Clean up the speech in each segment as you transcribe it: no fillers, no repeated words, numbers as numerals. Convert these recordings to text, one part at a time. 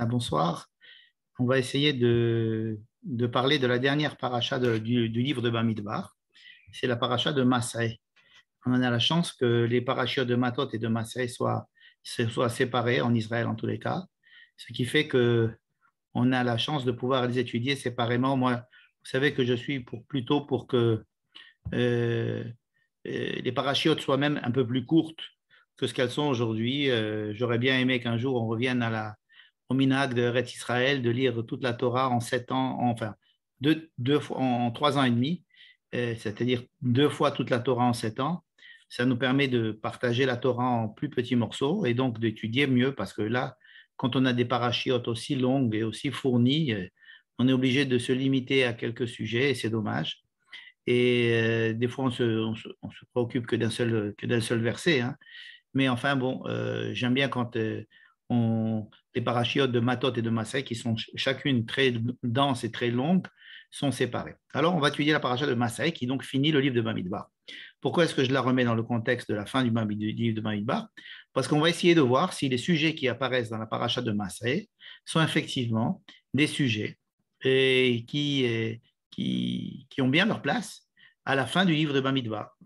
Bonsoir. On va essayer de parler de la dernière paracha du livre de Bamidbar. C'est la paracha de Massaé. On a la chance que les parachiotes de Matot et de Massaé soient séparés en Israël en tous les cas, ce qui fait que on a la chance de pouvoir les étudier séparément. Moi, vous savez que je suis plutôt pour que euh, les parachiotes soient même un peu plus courtes que ce qu'elles sont aujourd'hui. J'aurais bien aimé qu'un jour on revienne au minhag de Eretz Israël, de lire toute la Torah en 7 ans, enfin, deux fois, en 3 ans et demi, c'est-à-dire 2 fois toute la Torah en 7 ans. Ça nous permet de partager la Torah en plus petits morceaux et donc d'étudier mieux parce que là, quand on a des parachiotes aussi longues et aussi fournies, on est obligé de se limiter à quelques sujets et c'est dommage. Et des fois, on se préoccupe que d'un seul verset, hein. Mais enfin, bon, j'aime bien quand les parachiotes de Matot et de Massé, qui sont chacune très denses et très longues, sont séparées. Alors, on va étudier la paracha de Massé, qui donc finit le livre de Bamidbar. Pourquoi est-ce que je la remets dans le contexte de la fin du livre de Bamidbar? Parce qu'on va essayer de voir si les sujets qui apparaissent dans la paracha de Massé sont effectivement des sujets et qui ont bien leur place à la fin du livre de Bamidbar.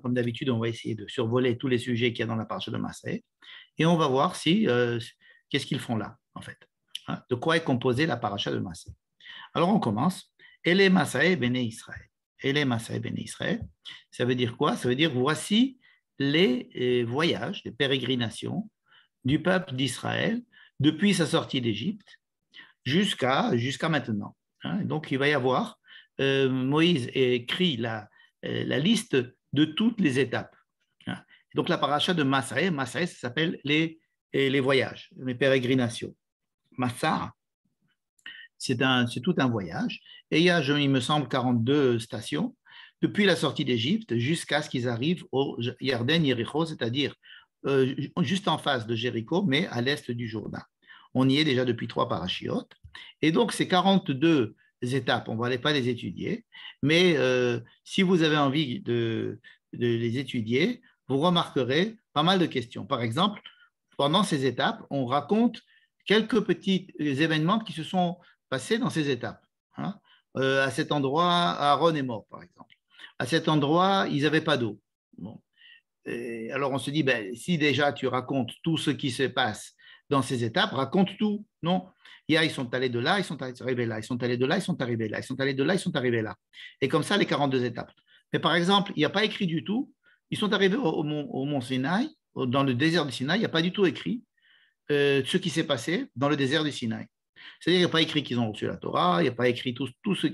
Comme d'habitude, on va essayer de survoler tous les sujets qu'il y a dans la paracha de Massé et on va voir si qu'est-ce qu'ils font là, en fait. Hein, de quoi est composée la paracha de Massé. Alors, on commence. Ele Massé Bene Israël. Ele Massé Bene Israël, ça veut dire quoi? Ça veut dire voici les voyages, les pérégrinations du peuple d'Israël depuis sa sortie d'Égypte jusqu'à maintenant. Hein. Donc, il va y avoir, Moïse écrit la liste de toutes les étapes. Hein. Donc, la paracha de Massaé, ça s'appelle les voyages, les pérégrinations. Massa, c'est tout un voyage. Et il y a, il me semble, 42 stations depuis la sortie d'Égypte jusqu'à ce qu'ils arrivent au Yarden Yericho, c'est-à-dire juste en face de Jéricho, mais à l'est du Jourdain. On y est déjà depuis 3 parachiotes. Et donc, ces 42 étapes, on ne va pas les étudier, mais si vous avez envie de les étudier, vous remarquerez pas mal de questions. Par exemple, pendant ces étapes, on raconte quelques petits événements qui se sont passés dans ces étapes. Hein. À cet endroit, Aaron est mort, par exemple. À cet endroit, ils n'avaient pas d'eau. Bon. Et alors on se dit, ben, si déjà tu racontes tout ce qui se passe dans ces étapes, raconte tout. Non, ils sont allés de là, ils sont arrivés là, ils sont allés de là, ils sont arrivés là, ils sont allés de là, ils sont arrivés là. Et comme ça, les 42 étapes. Mais par exemple, il n'y a pas écrit du tout, ils sont arrivés au mont Sinaï, dans le désert du Sinaï, il n'y a pas du tout écrit ce qui s'est passé dans le désert du Sinaï. C'est-à-dire qu'il n'y a pas écrit qu'ils ont reçu la Torah, il n'y a pas écrit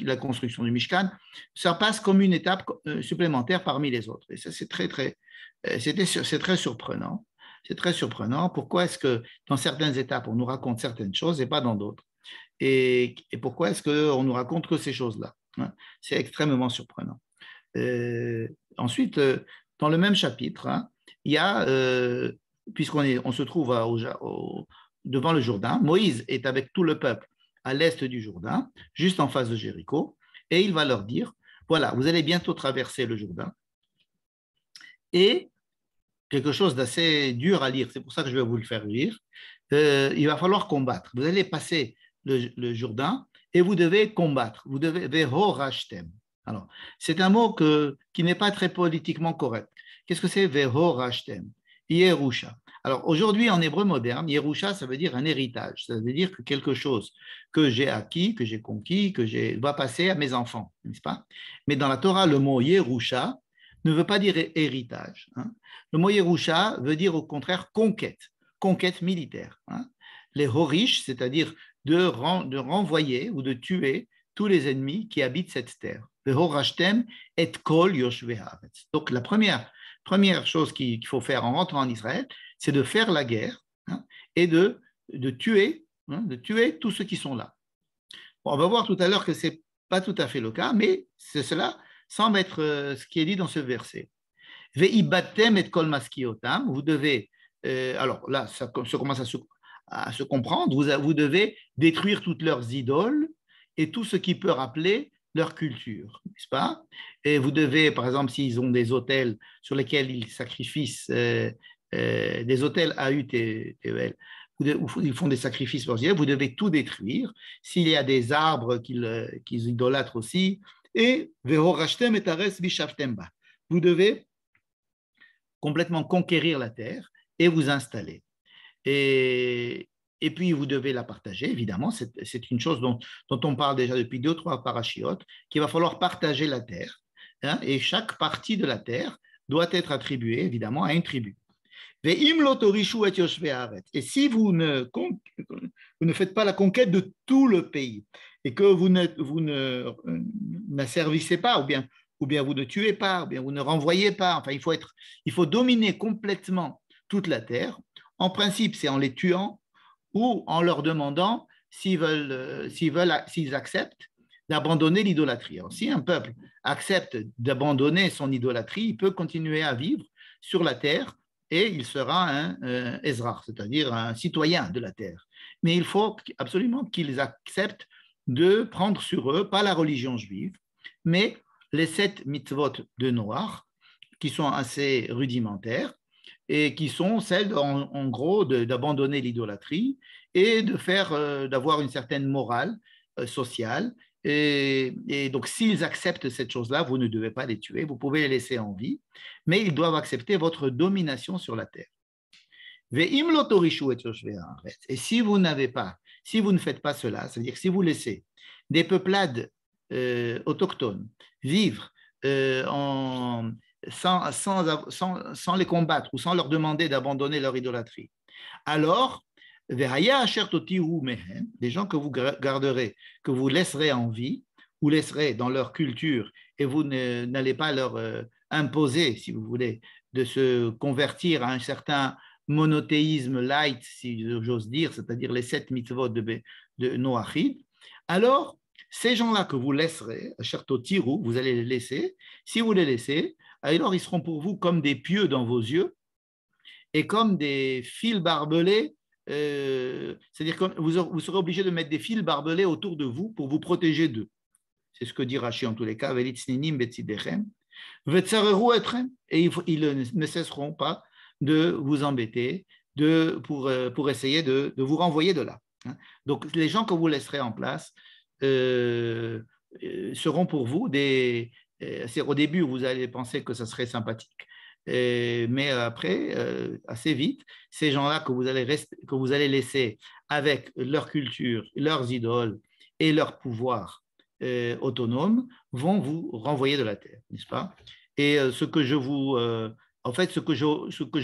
la construction du Mishkan. Ça passe comme une étape supplémentaire parmi les autres. Et ça, c'est très surprenant. C'est très surprenant. Pourquoi est-ce que dans certaines étapes, on nous raconte certaines choses et pas dans d'autres? Et pourquoi est-ce qu'on nous raconte que ces choses-là? Hein. C'est extrêmement surprenant. Ensuite, dans le même chapitre, hein, il y a, on se trouve devant le Jourdain, Moïse est avec tout le peuple à l'est du Jourdain, juste en face de Jéricho, et il va leur dire, voilà, vous allez bientôt traverser le Jourdain, et quelque chose d'assez dur à lire, c'est pour ça que je vais vous le faire lire, il va falloir combattre. Vous allez passer le Jourdain et vous devez combattre. Vous devez Vehorashtem. Alors, c'est un mot qui n'est pas très politiquement correct. Qu'est-ce que c'est Vehorashtem? Yerusha. Alors, aujourd'hui, en hébreu moderne, Yerusha, ça veut dire un héritage. Ça veut dire que quelque chose que j'ai acquis, que j'ai conquis, va passer à mes enfants, n'est-ce pas? Mais dans la Torah, le mot Yerusha ne veut pas dire héritage. Hein. Le mot Yerusha veut dire au contraire conquête militaire. Hein. Les horish, c'est-à-dire de renvoyer ou de tuer tous les ennemis qui habitent cette terre. Le horashtem et kol yoshvei haaretz. Donc la première chose qu'il faut faire en rentrant en Israël, c'est de faire la guerre, hein, et de tuer tous ceux qui sont là. Bon, on va voir tout à l'heure que ce n'est pas tout à fait le cas, mais c'est cela semble être ce qui est dit dans ce verset. Ve'ibatem et kol maskiotam, vous devez, alors là, ça commence à se comprendre, vous devez détruire toutes leurs idoles et tout ce qui peut rappeler leur culture, n'est-ce pas? Et vous devez, par exemple, s'ils ont des autels sur lesquels ils sacrifient, des autels AUTEL, ils font des sacrifices pour Dieu, vous devez tout détruire. S'il y a des arbres qu'ils idolâtrent aussi, et vous devez complètement conquérir la terre et vous installer. Et puis, vous devez la partager, évidemment. C'est une chose dont on parle déjà depuis 2 ou 3 parachiotes, qu'il va falloir partager la terre. Hein, et chaque partie de la terre doit être attribuée, évidemment, à une tribu. Et si vous ne faites pas la conquête de tout le pays et que vous n'asservissez pas, ou bien vous ne tuez pas, ou bien vous ne renvoyez pas, enfin, il faut dominer complètement toute la terre. En principe, c'est en les tuant ou en leur demandant s'ils acceptent d'abandonner l'idolâtrie. Alors, si un peuple accepte d'abandonner son idolâtrie, il peut continuer à vivre sur la terre et il sera un Ezra, c'est-à-dire un citoyen de la terre. Mais il faut absolument qu'ils acceptent de prendre sur eux, pas la religion juive, mais les 7 mitzvot de Noach, qui sont assez rudimentaires, et qui sont celles, en gros, d'abandonner l'idolâtrie et d'avoir une certaine morale sociale. Et donc, s'ils acceptent cette chose-là, vous ne devez pas les tuer, vous pouvez les laisser en vie, mais ils doivent accepter votre domination sur la terre. Et si vous ne faites pas cela, c'est-à-dire si vous laissez des peuplades autochtones vivre sans les combattre ou sans leur demander d'abandonner leur idolâtrie, alors, les gens que vous garderez, que vous laisserez en vie, ou laisserez dans leur culture, et vous n'allez pas leur imposer, si vous voulez, de se convertir à un certain monothéisme light, si j'ose dire, c'est-à-dire les 7 mitzvot de Noachid, alors ces gens-là que vous laisserez, vous allez les laisser, si vous les laissez, alors ils seront pour vous comme des pieux dans vos yeux et comme des fils barbelés, c'est-à-dire que vous serez obligé de mettre des fils barbelés autour de vous pour vous protéger d'eux. C'est ce que dit Rashi en tous les cas, et ils ne cesseront pas de vous embêter pour essayer de vous renvoyer de là. Donc les gens que vous laisserez en place seront pour vous au début, vous allez penser que ça serait sympathique, mais après, assez vite, ces gens-là que vous allez laisser avec leur culture, leurs idoles et leur pouvoir autonome vont vous renvoyer de la terre, n'est-ce pas? Et ce que je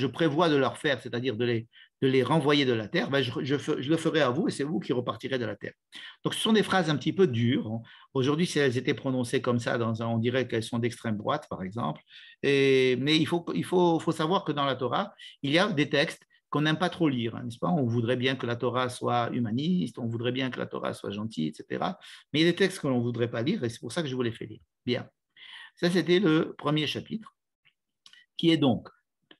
prévois de leur faire, c'est-à-dire de les renvoyer de la terre, ben je le ferai à vous et c'est vous qui repartirez de la terre. Donc, ce sont des phrases un petit peu dures. Aujourd'hui, si elles étaient prononcées comme ça, on dirait qu'elles sont d'extrême droite, par exemple. Mais il faut savoir que dans la Torah, il y a des textes qu'on n'aime pas trop lire, n'est-ce pas? On voudrait bien que la Torah soit humaniste, on voudrait bien que la Torah soit gentille, etc. Mais il y a des textes que l'on ne voudrait pas lire et c'est pour ça que je vous les fais lire. Bien. Ça, c'était le premier chapitre, qui est donc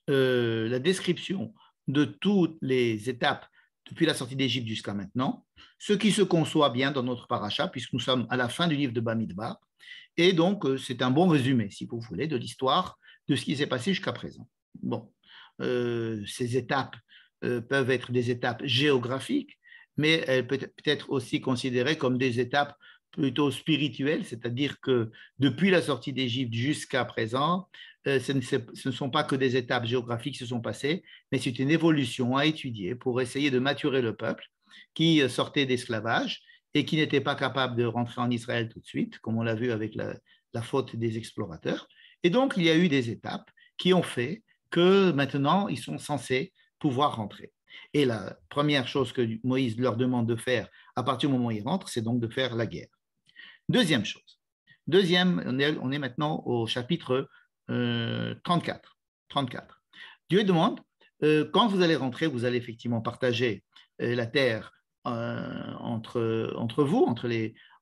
la description de toutes les étapes depuis la sortie d'Égypte jusqu'à maintenant, ce qui se conçoit bien dans notre paracha, puisque nous sommes à la fin du livre de Bamidbar. Et donc, c'est un bon résumé, si vous voulez, de l'histoire de ce qui s'est passé jusqu'à présent. Bon, ces étapes peuvent être des étapes géographiques, mais elles peuvent être aussi considérées comme des étapes plutôt spirituelles, c'est-à-dire que depuis la sortie d'Égypte jusqu'à présent, ce ne sont pas que des étapes géographiques qui se sont passées, mais c'est une évolution à étudier pour essayer de maturer le peuple qui sortait d'esclavage et qui n'était pas capable de rentrer en Israël tout de suite, comme on l'a vu avec la faute des explorateurs. Et donc, il y a eu des étapes qui ont fait que maintenant, ils sont censés pouvoir rentrer. Et la première chose que Moïse leur demande de faire à partir du moment où ils rentrent, c'est donc de faire la guerre. Deuxième chose. On est maintenant au chapitre 34. Dieu demande, quand vous allez rentrer, vous allez effectivement partager la terre entre vous,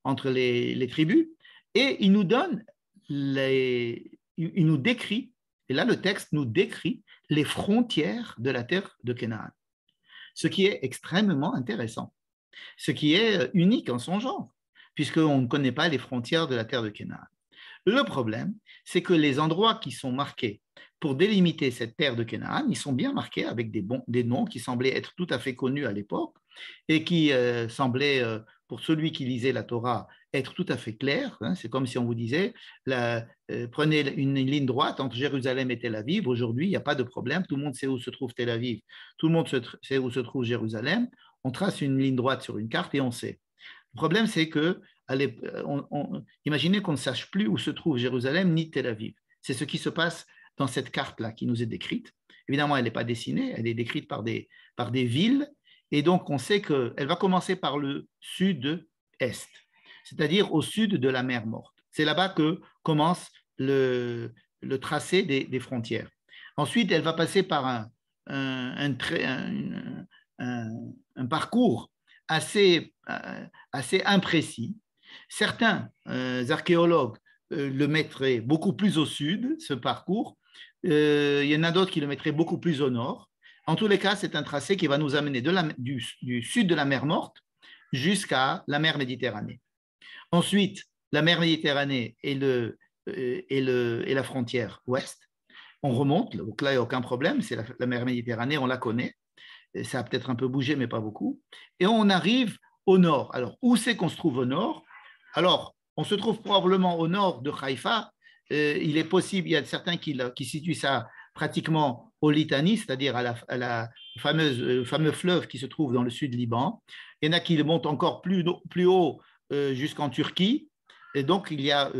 entre les tribus, et il nous donne, il nous décrit, et là le texte nous décrit les frontières de la terre de Canaan, ce qui est extrêmement intéressant, ce qui est unique en son genre, puisqu'on ne connaît pas les frontières de la terre de Canaan. Le problème, c'est que les endroits qui sont marqués pour délimiter cette terre de Canaan, ils sont bien marqués avec des noms qui semblaient être tout à fait connus à l'époque et qui semblaient, pour celui qui lisait la Torah, être tout à fait clairs. Hein. C'est comme si on vous disait, prenez une ligne droite entre Jérusalem et Tel Aviv. Aujourd'hui, il n'y a pas de problème. Tout le monde sait où se trouve Tel Aviv. Tout le monde sait où se trouve Jérusalem. On trace une ligne droite sur une carte et on sait. Le problème, c'est que, imaginez qu'on ne sache plus où se trouve Jérusalem ni Tel Aviv. C'est ce qui se passe dans cette carte-là qui nous est décrite. Évidemment, elle n'est pas dessinée, elle est décrite par des villes, et donc on sait qu'elle va commencer par le sud-est, c'est-à-dire au sud de la mer Morte. C'est là-bas que commence le tracé des frontières. Ensuite, elle va passer par un parcours assez imprécis. Certains archéologues le mettraient beaucoup plus au sud, ce parcours. Il y en a d'autres qui le mettraient beaucoup plus au nord. En tous les cas, c'est un tracé qui va nous amener du sud de la mer Morte jusqu'à la mer Méditerranée. Ensuite, la mer Méditerranée et la frontière ouest. On remonte, donc là, il n'y a aucun problème, c'est la mer Méditerranée, on la connaît. Ça a peut-être un peu bougé, mais pas beaucoup. Et on arrive au nord. Alors, où c'est qu'on se trouve au nord? Alors, on se trouve probablement au nord de Haïfa. Il est possible, il y a certains qui situent ça pratiquement au Litani, c'est-à-dire à la fameux fleuve qui se trouve dans le sud Liban. Il y en a qui montent encore plus haut jusqu'en Turquie. Et donc, il y a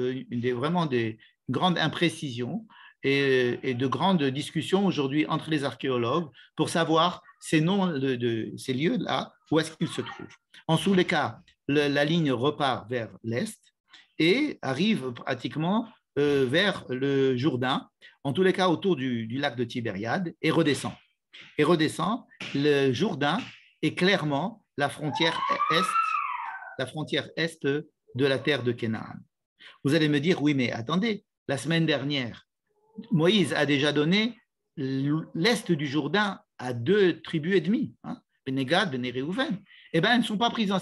vraiment des grandes imprécisions et de grandes discussions aujourd'hui entre les archéologues pour savoir ces noms de ces lieux-là, où est-ce qu'ils se trouvent. En tous les cas, la ligne repart vers l'est et arrive pratiquement vers le Jourdain, en tous les cas autour du lac de Tibériade, et redescend. Et redescend, le Jourdain est clairement la frontière est de la terre de Canaan. Vous allez me dire, oui, mais attendez, la semaine dernière, Moïse a déjà donné l'est du Jourdain à 2 tribus et demie, hein, Bénégad, Béné-Réhouven. Eh bien, elles ne sont pas prises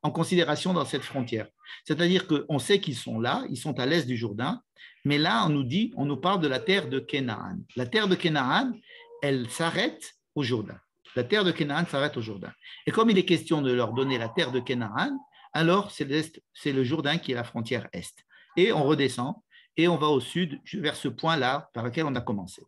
en considération dans cette frontière. C'est-à-dire qu'on sait qu'ils sont là, ils sont à l'est du Jourdain, mais là, on nous parle de la terre de Canaan. La terre de Canaan, elle s'arrête au Jourdain. La terre de Canaan s'arrête au Jourdain. Et comme il est question de leur donner la terre de Canaan, alors c'est le Jourdain qui est la frontière est. Et on redescend et on va au sud vers ce point-là par lequel on a commencé.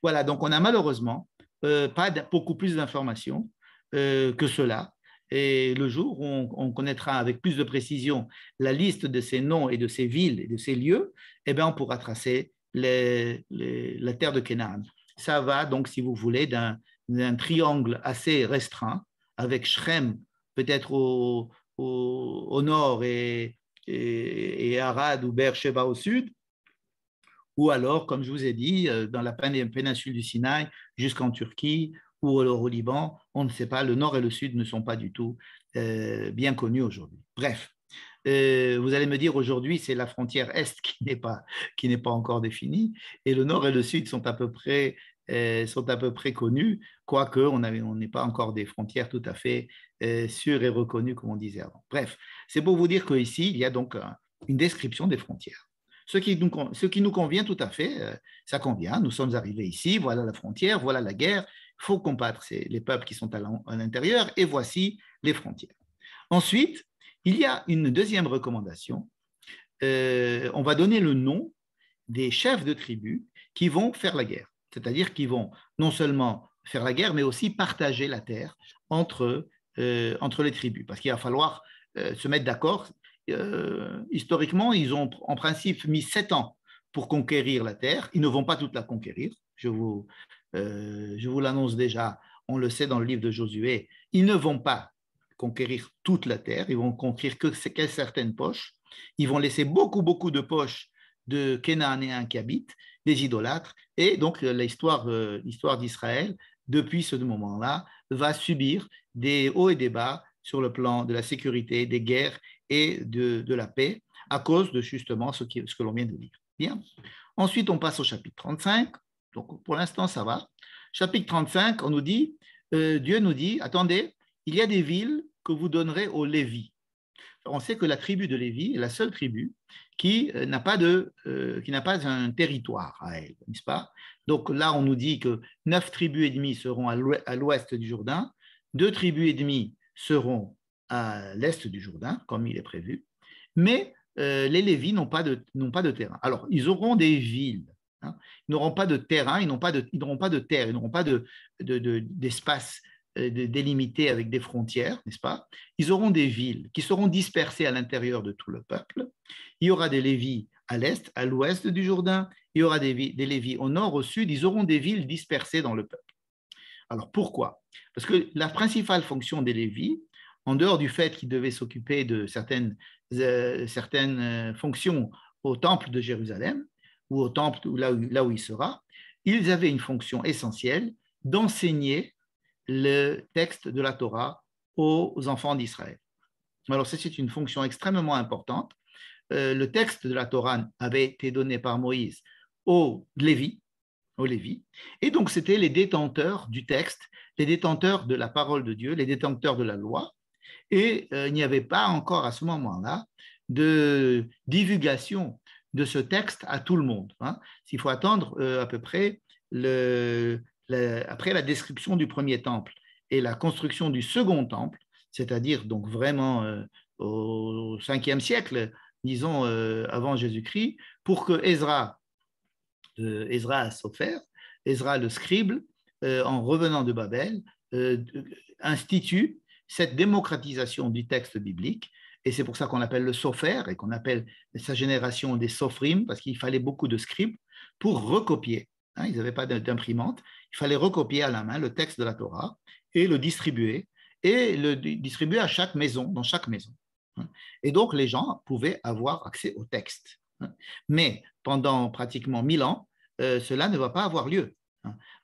Voilà, donc on a malheureusement pas beaucoup plus d'informations que cela. Et le jour où on connaîtra avec plus de précision la liste de ces noms et de ces villes et de ces lieux, eh bien on pourra tracer la terre de Canaan. Ça va donc, si vous voulez, d'un triangle assez restreint, avec Shrem peut-être au nord et Arad ou Beersheba au sud, ou alors, comme je vous ai dit, dans la péninsule du Sinaï jusqu'en Turquie ou alors au Liban, on ne sait pas, le nord et le sud ne sont pas du tout bien connus aujourd'hui. Bref, vous allez me dire aujourd'hui, c'est la frontière est qui n'est pas encore définie, et le nord et le sud sont à peu près connus, quoique on n'est pas encore des frontières tout à fait sûres et reconnues comme on disait avant. Bref, c'est pour vous dire qu'ici, il y a donc une description des frontières. Ce qui nous convient tout à fait, ça convient. Nous sommes arrivés ici, voilà la frontière, voilà la guerre. Il faut combattre les peuples qui sont à l'intérieur et voici les frontières. Ensuite, il y a une deuxième recommandation. On va donner le nom des chefs de tribus qui vont faire la guerre. C'est-à-dire qu'ils vont non seulement faire la guerre, mais aussi partager la terre entre les tribus. Parce qu'il va falloir se mettre d'accord. Historiquement, ils ont en principe mis 7 ans pour conquérir la terre. Ils ne vont pas toute la conquérir. Je vous l'annonce déjà, on le sait dans le livre de Josué. Ils ne vont pas conquérir toute la terre. Ils vont conquérir que certaines poches. Ils vont laisser beaucoup, beaucoup de poches de Cananéens qui habitent, des idolâtres. Et donc, l'histoire d'Israël, depuis ce moment-là, va subir des hauts et des bas sur le plan de la sécurité, des guerres et de la paix, à cause de justement ce que l'on vient de dire. Bien. Ensuite, on passe au chapitre 35. Donc, pour l'instant, ça va. Chapitre 35, on nous dit, Dieu nous dit, attendez, il y a des villes que vous donnerez aux Lévis. on sait que la tribu de Lévi est la seule tribu qui n'a pas un territoire à elle, n'est-ce pas? Donc là, on nous dit que 9 tribus et demie seront à l'ouest du Jourdain, 2 tribus et demie seront à l'est du Jourdain, comme il est prévu, mais les Lévis n'ont pas de terrain. Alors, ils auront des villes, hein. Ils n'auront pas de terrain, ils n'auront pas de terre, ils n'auront pas d'espace délimité avec des frontières, n'est-ce pas? Ils auront des villes qui seront dispersées à l'intérieur de tout le peuple. Il y aura des Lévis à l'est, à l'ouest du Jourdain, il y aura des Lévis au nord, au sud, ils auront des villes dispersées dans le peuple. Alors pourquoi? Parce que la principale fonction des Lévis, en dehors du fait qu'ils devaient s'occuper de certaines fonctions au temple de Jérusalem, ou au temple là où il sera, ils avaient une fonction essentielle d'enseigner le texte de la Torah aux enfants d'Israël. Alors, c'est une fonction extrêmement importante. Le texte de la Torah avait été donné par Moïse aux Lévis, et donc c'était les détenteurs du texte, les détenteurs de la parole de Dieu, les détenteurs de la loi, et il n'y avait pas encore à ce moment-là de divulgation de ce texte à tout le monde. Hein. Il faut attendre à peu près après la destruction du premier temple et la construction du second temple, c'est-à-dire donc vraiment au 5e siècle, disons avant Jésus-Christ, pour que Ezra Sopher, Ezra le scribe, en revenant de Babel, institue cette démocratisation du texte biblique. Et c'est pour ça qu'on l'appelle le Sopher et qu'on appelle sa génération des Sophrim, parce qu'il fallait beaucoup de scribes pour recopier. Hein, ils n'avaient pas d'imprimante. Il fallait recopier à la main le texte de la Torah et le distribuer à chaque maison, dans chaque maison. Et donc, les gens pouvaient avoir accès au texte. Mais pendant pratiquement 1000 ans, cela ne va pas avoir lieu.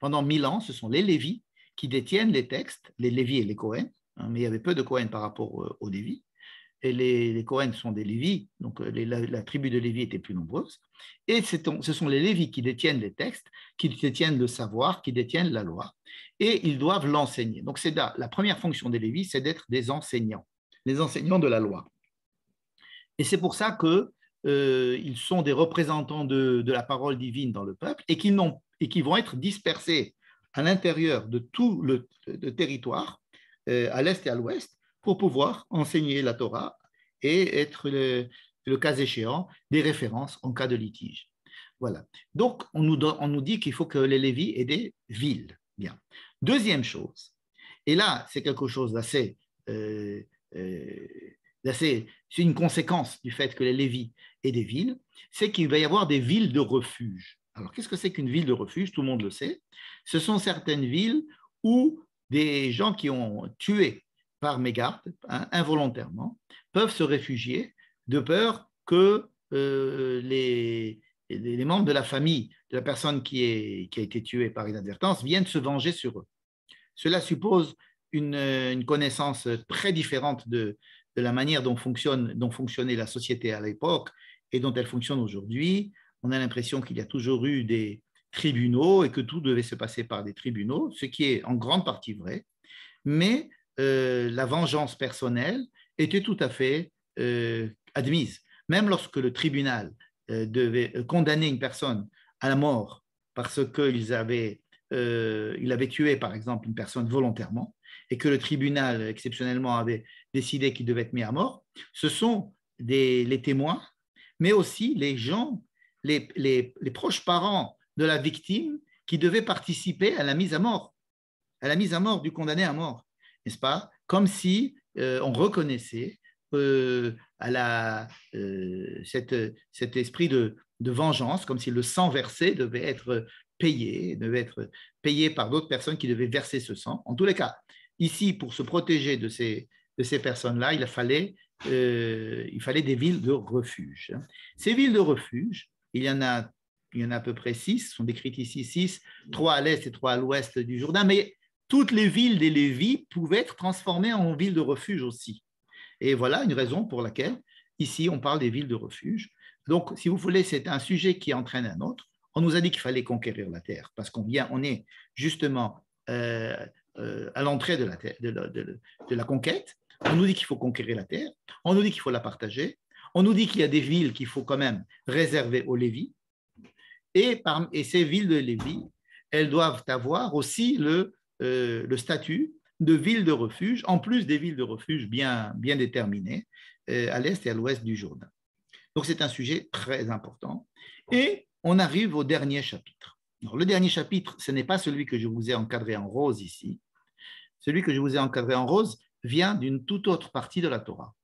Pendant 1000 ans, ce sont les Lévis qui détiennent les textes, les Lévis et les Cohen, mais il y avait peu de Cohen par rapport aux Lévis. Et les Cohen sont des Lévis, donc la tribu de Lévi était plus nombreuse. Et ce sont les Lévis qui détiennent les textes, qui détiennent le savoir, qui détiennent la loi, et ils doivent l'enseigner. Donc c'est la première fonction des Lévis, c'est d'être des enseignants, les enseignants de la loi. Et c'est pour ça que ils sont des représentants de la parole divine dans le peuple et qu'ils vont être dispersés à l'intérieur de tout le territoire, à l'est et à l'ouest, pour pouvoir enseigner la Torah et être, le cas échéant, des références en cas de litige. Voilà. Donc, on nous dit qu'il faut que les Lévis aient des villes. Bien. Deuxième chose, et là, c'est quelque chose d'assez... c'est une conséquence du fait que les Lévis aient des villes, c'est qu'il va y avoir des villes de refuge. Alors, qu'est-ce que c'est qu'une ville de refuge? Tout le monde le sait. Ce sont certaines villes où des gens qui ont tué par mégarde, involontairement, peuvent se réfugier de peur que les membres de la famille de la personne qui a été tuée par inadvertance viennent se venger sur eux. Cela suppose une connaissance très différente de la manière dont fonctionnait la société à l'époque et dont elle fonctionne aujourd'hui. On a l'impression qu'il y a toujours eu des tribunaux et que tout devait se passer par des tribunaux, ce qui est en grande partie vrai, mais la vengeance personnelle était tout à fait admise. Même lorsque le tribunal devait condamner une personne à la mort parce qu'il avait tué, par exemple, une personne volontairement, et que le tribunal, exceptionnellement, avait décidé qu'il devait être mis à mort, ce sont les témoins, mais aussi les gens, les proches parents de la victime qui devaient participer à la mise à mort du condamné à mort, n'est-ce pas? Comme si on reconnaissait cet esprit de vengeance, comme si le sang versé devait être payé par d'autres personnes qui devaient verser ce sang. En tous les cas, ici, pour se protéger de ces personnes-là, il fallait des villes de refuge. Ces villes de refuge, il y en a à peu près 6, sont décrites ici 6, 3 à l'est et 3 à l'ouest du Jourdain, mais toutes les villes des Lévis pouvaient être transformées en villes de refuge aussi. Et voilà une raison pour laquelle, ici, on parle des villes de refuge. Donc, si vous voulez, c'est un sujet qui entraîne un autre. On nous a dit qu'il fallait conquérir la terre, parce on est justement à l'entrée de la conquête. On nous dit qu'il faut conquérir la terre, on nous dit qu'il faut la partager, on nous dit qu'il y a des villes qu'il faut quand même réserver aux Lévis, et ces villes de Lévis, elles doivent avoir aussi le statut de villes de refuge, en plus des villes de refuge bien déterminées à l'est et à l'ouest du Jourdain. Donc c'est un sujet très important. Et on arrive au dernier chapitre. Alors, le dernier chapitre, ce n'est pas celui que je vous ai encadré en rose ici. Celui que je vous ai encadré en rose vient d'une toute autre partie de la Torah.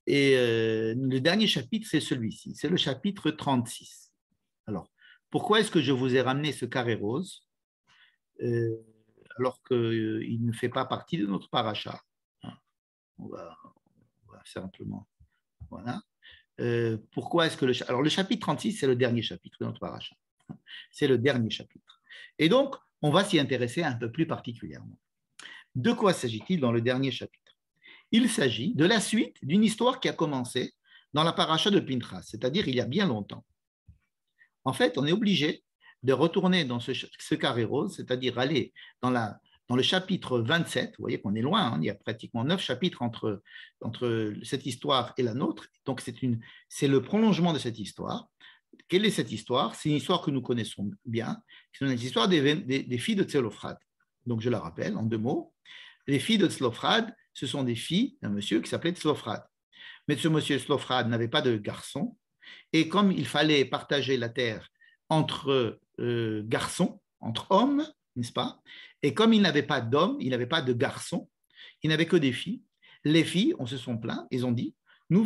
Et le dernier chapitre, c'est celui-ci, c'est le chapitre 36. Alors, pourquoi est-ce que je vous ai ramené ce carré rose alors qu'il ne fait pas partie de notre paracha? On va simplement, voilà. Pourquoi est-ce que alors le chapitre 36, c'est le dernier chapitre de notre paracha. C'est le dernier chapitre. Et donc, on va s'y intéresser un peu plus particulièrement. De quoi s'agit-il dans le dernier chapitre? Il s'agit de la suite d'une histoire qui a commencé dans la paracha de Pinchas, c'est-à-dire il y a bien longtemps. En fait, on est obligé de retourner dans ce carré rose, c'est-à-dire aller dans le chapitre 27, vous voyez qu'on est loin, hein, il y a pratiquement 9 chapitres entre cette histoire et la nôtre, donc c'est le prolongement de cette histoire. Quelle est cette histoire? C'est une histoire que nous connaissons bien, c'est une histoire des filles de Tzelophrad. Donc je la rappelle en 2 mots. Les filles de Tzelophrad, ce sont des filles d'un monsieur qui s'appelait Tzelophrad. Mais ce monsieur Tzelophrad n'avait pas de garçon, et comme il fallait partager la terre entre garçons, entre hommes, n'est-ce pas? Et comme il n'avait pas d'hommes, il n'avait pas de garçons, il n'avait que des filles. Les filles, on se sont plaints, ils ont dit, nous ne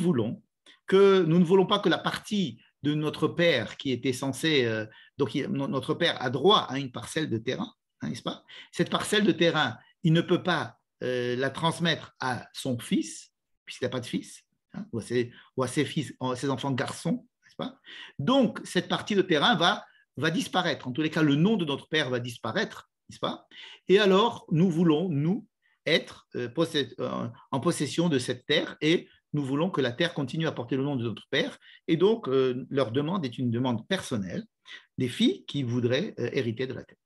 voulons pas que la partie de notre père qui était censé, donc notre père a droit à une parcelle de terrain, hein, n'est-ce pas? Cette parcelle de terrain, il ne peut pas la transmettre à son fils, puisqu'il n'a pas de fils, hein, ou à ses enfants garçons, n'est-ce pas? Donc, cette partie de terrain va disparaître. En tous les cas, le nom de notre père va disparaître, n'est-ce pas? Et alors, nous voulons, nous, être en possession de cette terre et nous voulons que la terre continue à porter le nom de notre père. Et donc, leur demande est une demande personnelle des filles qui voudraient hériter de la terre.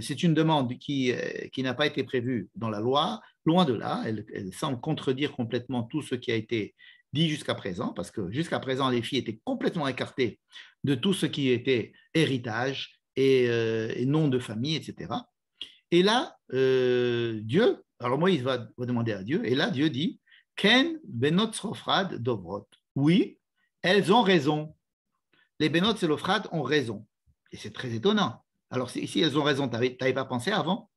C'est une demande qui n'a pas été prévue dans la loi, loin de là, elle semble contredire complètement tout ce qui a été dit jusqu'à présent, parce que jusqu'à présent, les filles étaient complètement écartées de tout ce qui était héritage et nom de famille, etc. Et là, Dieu, alors Moïse va demander à Dieu, et là, Dieu dit, Ken benot Tzelophrad dobrot. Oui, elles ont raison. Les benot Tzelophrad ont raison. Et c'est très étonnant. Alors, si elles ont raison, tu n'avais pas pensé avant?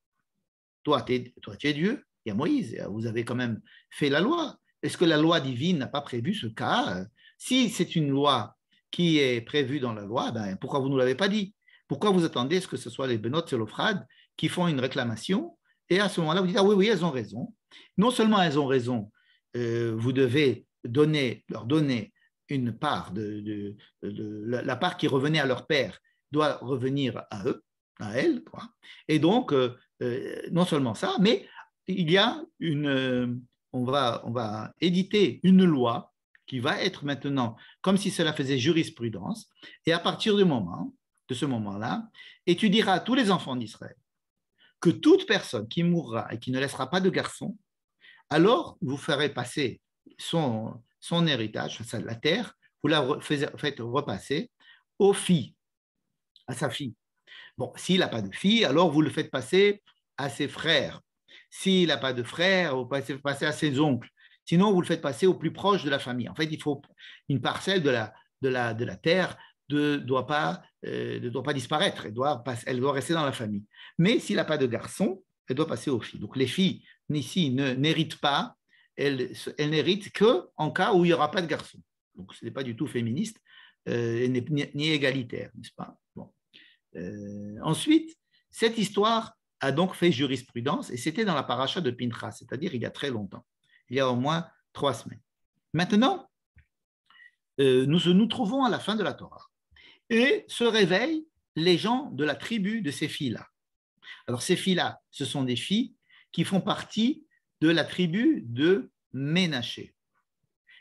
Toi, tu es Dieu, il y a Moïse, vous avez quand même fait la loi. Est-ce que la loi divine n'a pas prévu ce cas? Si c'est une loi qui est prévue dans la loi, ben, pourquoi vous ne l'avez pas dit? Pourquoi vous attendez ce que ce soit les benot Tzelophrad qui font une réclamation? Et à ce moment-là, vous dites, ah oui, oui, elles ont raison. Non seulement elles ont raison, vous devez leur donner une part la part qui revenait à leur père doit revenir à eux, à elles. Quoi. Et donc, non seulement ça, mais il y a on va éditer une loi qui va être maintenant comme si cela faisait jurisprudence. Et à partir de ce moment-là, et tu diras à tous les enfants d'Israël que toute personne qui mourra et qui ne laissera pas de garçon, alors vous ferez passer son héritage, la terre, vous la faites repasser aux filles, à sa fille. Bon, s'il n'a pas de fille, alors vous le faites passer à ses frères. S'il n'a pas de frères, vous le faites passer à ses oncles. Sinon, vous le faites passer au plus proche de la famille. En fait, il faut une parcelle de la terre ne doit pas disparaître. Elle doit rester dans la famille. Mais s'il n'a pas de garçon, elle doit passer aux filles. Donc, les filles, ici, n'héritent pas. Elles n'héritent qu'en cas où il n'y aura pas de garçon. Donc, ce n'est pas du tout féministe ni égalitaire, n'est-ce pas? Bon. Ensuite, cette histoire a donc fait jurisprudence et c'était dans la paracha de Pinchas, c'est-à-dire il y a très longtemps, il y a au moins 3 semaines. Maintenant, nous nous trouvons à la fin de la Torah et se réveillent les gens de la tribu de ces filles-là. Alors ces filles-là, ce sont des filles qui font partie de la tribu de Ménaché,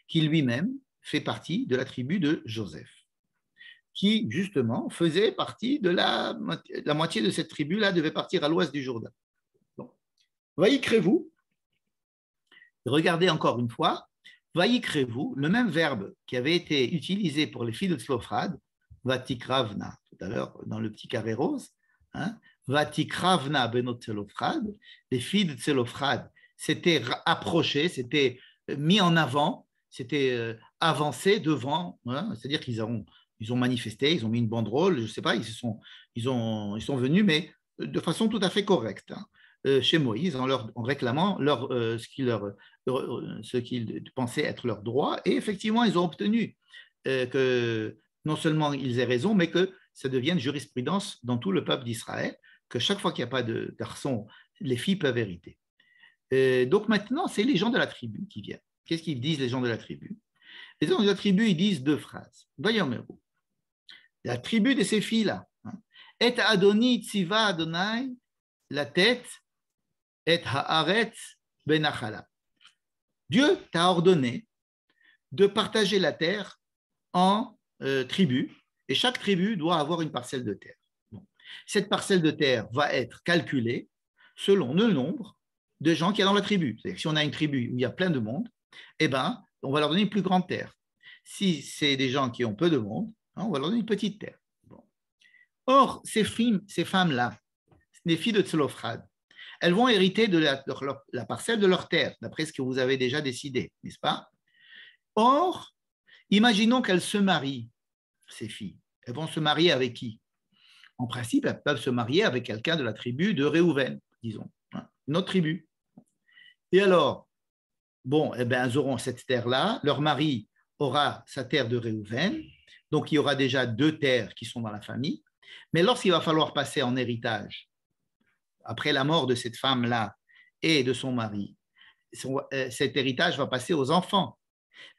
qui lui-même fait partie de la tribu de Joseph, qui justement faisait partie de la moitié de cette tribu-là devait partir à l'ouest du Jourdain. Bon. Vaïkrez-vous, regardez encore une fois, Vaïkrez-vous, le même verbe qui avait été utilisé pour les filles de Tzlophrad, Vatikravna, tout à l'heure dans le petit carré rose, hein, Vatikravna benot Tzlophrad, les filles de Tzlophrad s'étaient approchées, s'étaient mis en avant, s'étaient avancées devant, hein, c'est-à-dire qu'ils ont manifesté, ils ont mis une banderole, je ne sais pas, ils sont venus, mais de façon tout à fait correcte, hein, chez Moïse en réclamant ce qu'ils pensaient être leur droit. Et effectivement, ils ont obtenu que non seulement ils aient raison, mais que ça devienne jurisprudence dans tout le peuple d'Israël, que chaque fois qu'il n'y a pas de garçon, les filles peuvent hériter. Donc maintenant, c'est les gens de la tribu qui viennent. Qu'est-ce qu'ils disent, les gens de la tribu? Les gens de la tribu, ils disent deux phrases. Vayomeru, la tribu de ces filles-là, hein, Et Adoni Tziva Adonai, la tête, Et Haaretz Benachala. Dieu t'a ordonné de partager la terre en tribus, et chaque tribu doit avoir une parcelle de terre. Bon. Cette parcelle de terre va être calculée selon le nombre de gens qu'il y a dans la tribu. C'est-à-dire que si on a une tribu où il y a plein de monde, eh ben, on va leur donner une plus grande terre. Si c'est des gens qui ont peu de monde, on va leur donner une petite terre. Bon. Or, ces femmes-là, les filles de Tzlophrad, elles vont hériter de la parcelle de leur terre, d'après ce que vous avez déjà décidé, n'est-ce pas? Or, imaginons qu'elles se marient, ces filles. Elles vont se marier avec qui? En principe, elles peuvent se marier avec quelqu'un de la tribu de Réhouven, disons, hein, notre tribu. Et alors, bon, eh bien, elles auront cette terre-là, leur mari aura sa terre de Réhouven, donc il y aura déjà deux terres qui sont dans la famille, mais lorsqu'il va falloir passer en héritage, après la mort de cette femme-là et de son mari, cet héritage va passer aux enfants.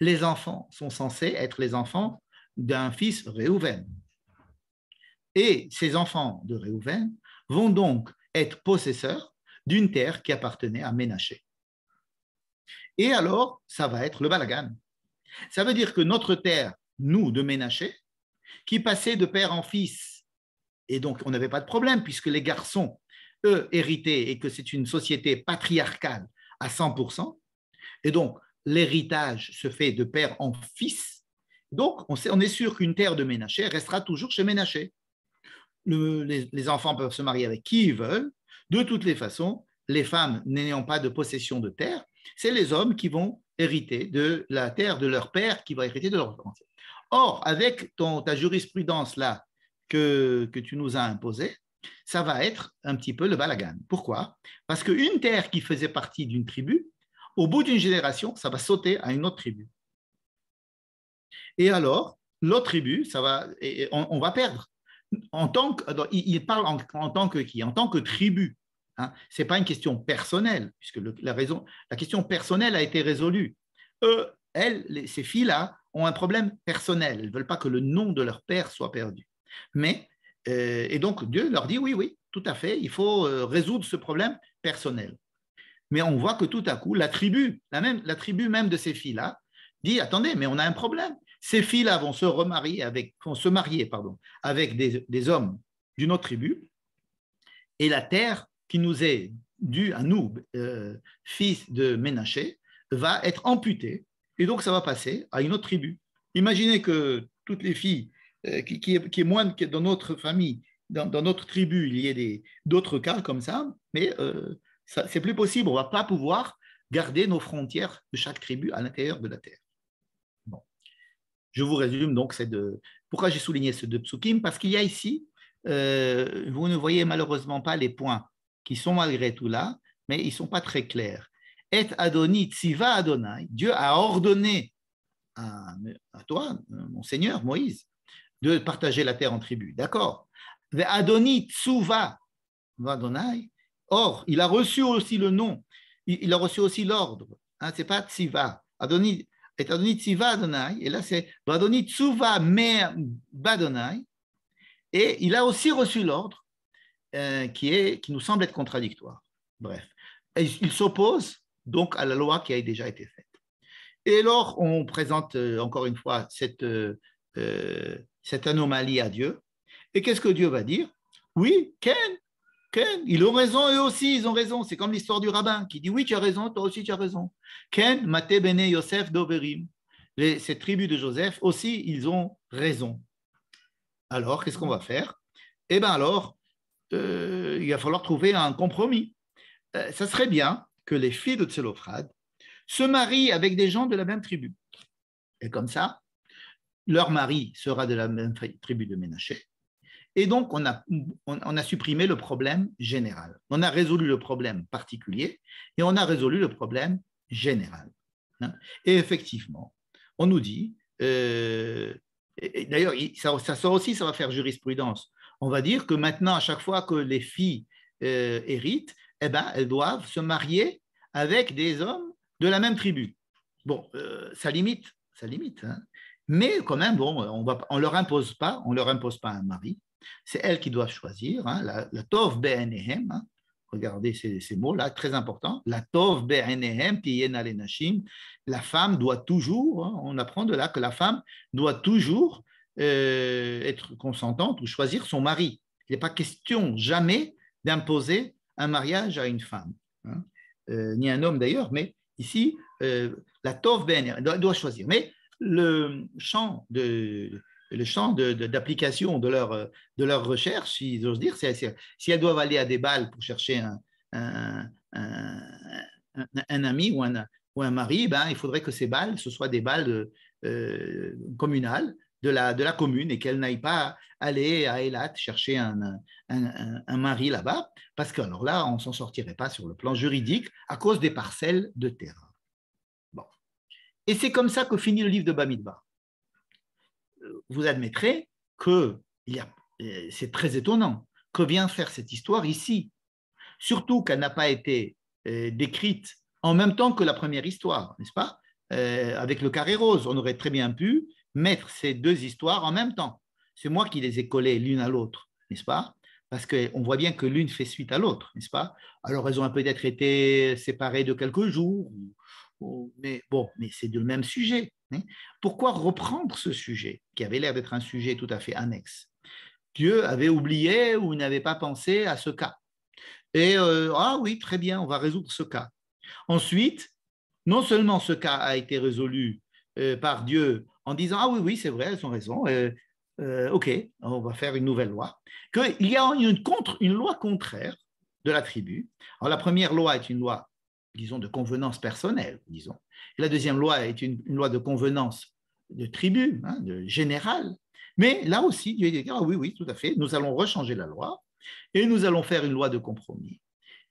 Les enfants sont censés être les enfants d'un fils Réhouven. Et ces enfants de Réhouven vont donc être possesseurs d'une terre qui appartenait à Ménaché. Et alors, ça va être le balagan. Ça veut dire que notre terre, nous, de Ménaché, qui passait de père en fils, et donc on n'avait pas de problème puisque les garçons, eux, héritaient et que c'est une société patriarcale à 100%, et donc l'héritage se fait de père en fils. Donc, on est sûr qu'une terre de Ménaché restera toujours chez Ménaché. Les enfants peuvent se marier avec qui ils veulent. De toutes les façons, les femmes n'ayant pas de possession de terre, c'est les hommes qui vont hériter de la terre de leur père, qui va hériter de leur père. Or, avec ta jurisprudence là que tu nous as imposée, ça va être un petit peu le balagan. Pourquoi? Parce qu'une terre qui faisait partie d'une tribu, au bout d'une génération, ça va sauter à une autre tribu. Et alors, l'autre tribu, on va perdre. Il parle en tant que qui? En tant que tribu. Hein. Ce n'est pas une question personnelle, puisque la question personnelle a été résolue. Ces filles-là ont un problème personnel. Elles ne veulent pas que le nom de leur père soit perdu. Et donc, Dieu leur dit, oui, oui, tout à fait, il faut résoudre ce problème personnel. Mais on voit que tout à coup, la tribu même de ces filles-là dit, attendez, mais on a un problème. Ces filles-là vont se marier avec des hommes d'une autre tribu, et la terre qui nous est due à nous, fils de Ménaché, va être amputée, et donc ça va passer à une autre tribu. Imaginez que toutes les filles qui est moins que dans notre famille, dans notre tribu, il y ait d'autres cas comme ça, mais c'est plus possible. On ne va pas pouvoir garder nos frontières de chaque tribu à l'intérieur de la terre. Bon. Je vous résume donc pourquoi j'ai souligné ces deux psukim, parce qu'il y a ici, vous ne voyez malheureusement pas les points qui sont malgré tout là, mais ils ne sont pas très clairs. Et Adoni Tziva Adonai, Dieu a ordonné à toi, mon Seigneur Moïse, de partager la terre en tribus. D'accord. Adoni Tzuva Adonai. Or, il a reçu aussi le nom, il a reçu aussi l'ordre. Hein, ce n'est pas Tziva. Adoni Tziva Adonai. Et là, c'est Adoni Tzuva Mer Badonai. Et il a aussi reçu l'ordre qui nous semble être contradictoire. Bref. Et il s'oppose donc à la loi qui a déjà été faite. Et alors, on présente encore une fois cette anomalie à Dieu. Et qu'est-ce que Dieu va dire? Oui, Ken, Ken, ils ont raison, eux aussi, ils ont raison. C'est comme l'histoire du rabbin qui dit oui, tu as raison, toi aussi, tu as raison. Ken, Maté, Bene, Yosef, Doverim. Ces tribus de Joseph aussi, ils ont raison. Alors, qu'est-ce qu'on va faire? Eh bien, alors, il va falloir trouver un compromis. Ça serait bien que les filles de Tselophrad se marient avec des gens de la même tribu. Et comme ça, leur mari sera de la même tribu de Ménaché. Et donc, on a supprimé le problème général. On a résolu le problème particulier et on a résolu le problème général. Et effectivement, on nous dit, d'ailleurs, ça sort aussi, ça va faire jurisprudence. On va dire que maintenant, à chaque fois que les filles héritent, eh ben, elles doivent se marier avec des hommes de la même tribu. Bon, ça limite. Hein. Mais quand même, bon, on leur impose pas un mari. C'est elles qui doivent choisir. Hein, la tov be'enehem. Hein, regardez ces mots-là, très importants. La tov be'enehem tiyena lenashim. La femme doit toujours, hein, on apprend de là que la femme doit toujours être consentante ou choisir son mari. Il n'est pas question jamais d'imposer un mariage à une femme, hein, ni un homme d'ailleurs, mais ici, la tov be'enehem doit choisir. Mais le champ d'application de leur recherche, si j'ose dire, si elles doivent aller à des bals pour chercher un ami ou un mari, ben, il faudrait que ces bals, ce soient des bals communales de la commune et qu'elles n'aillent pas aller à Eilat chercher un mari là-bas, parce que alors là, on ne s'en sortirait pas sur le plan juridique à cause des parcelles de terrain. Bon. Et c'est comme ça que finit le livre de Bamidbar. Vous admettrez que c'est très étonnant. Que vient faire cette histoire ici? Surtout qu'elle n'a pas été décrite en même temps que la première histoire, n'est-ce pas? Avec le carré rose, on aurait très bien pu mettre ces deux histoires en même temps. C'est moi qui les ai collées l'une à l'autre, n'est-ce pas? Parce qu'on voit bien que l'une fait suite à l'autre, n'est-ce pas? Alors elles ont peut-être été séparées de quelques jours, mais bon, mais c'est le même sujet. Hein. Pourquoi reprendre ce sujet qui avait l'air d'être un sujet tout à fait annexe? Dieu avait oublié ou n'avait pas pensé à ce cas. Et ah oui, très bien, on va résoudre ce cas. Ensuite, non seulement ce cas a été résolu par Dieu en disant ah oui, oui, c'est vrai, elles ont raison, ok, on va faire une nouvelle loi, qu'il y a une loi contraire de la tribu. Alors la première loi est une loi, disons, de convenance personnelle, disons. Et la deuxième loi est une loi de convenance de tribu, hein, de générale. Mais là aussi, Dieu dit, ah oui, oui, tout à fait, nous allons rechanger la loi et nous allons faire une loi de compromis.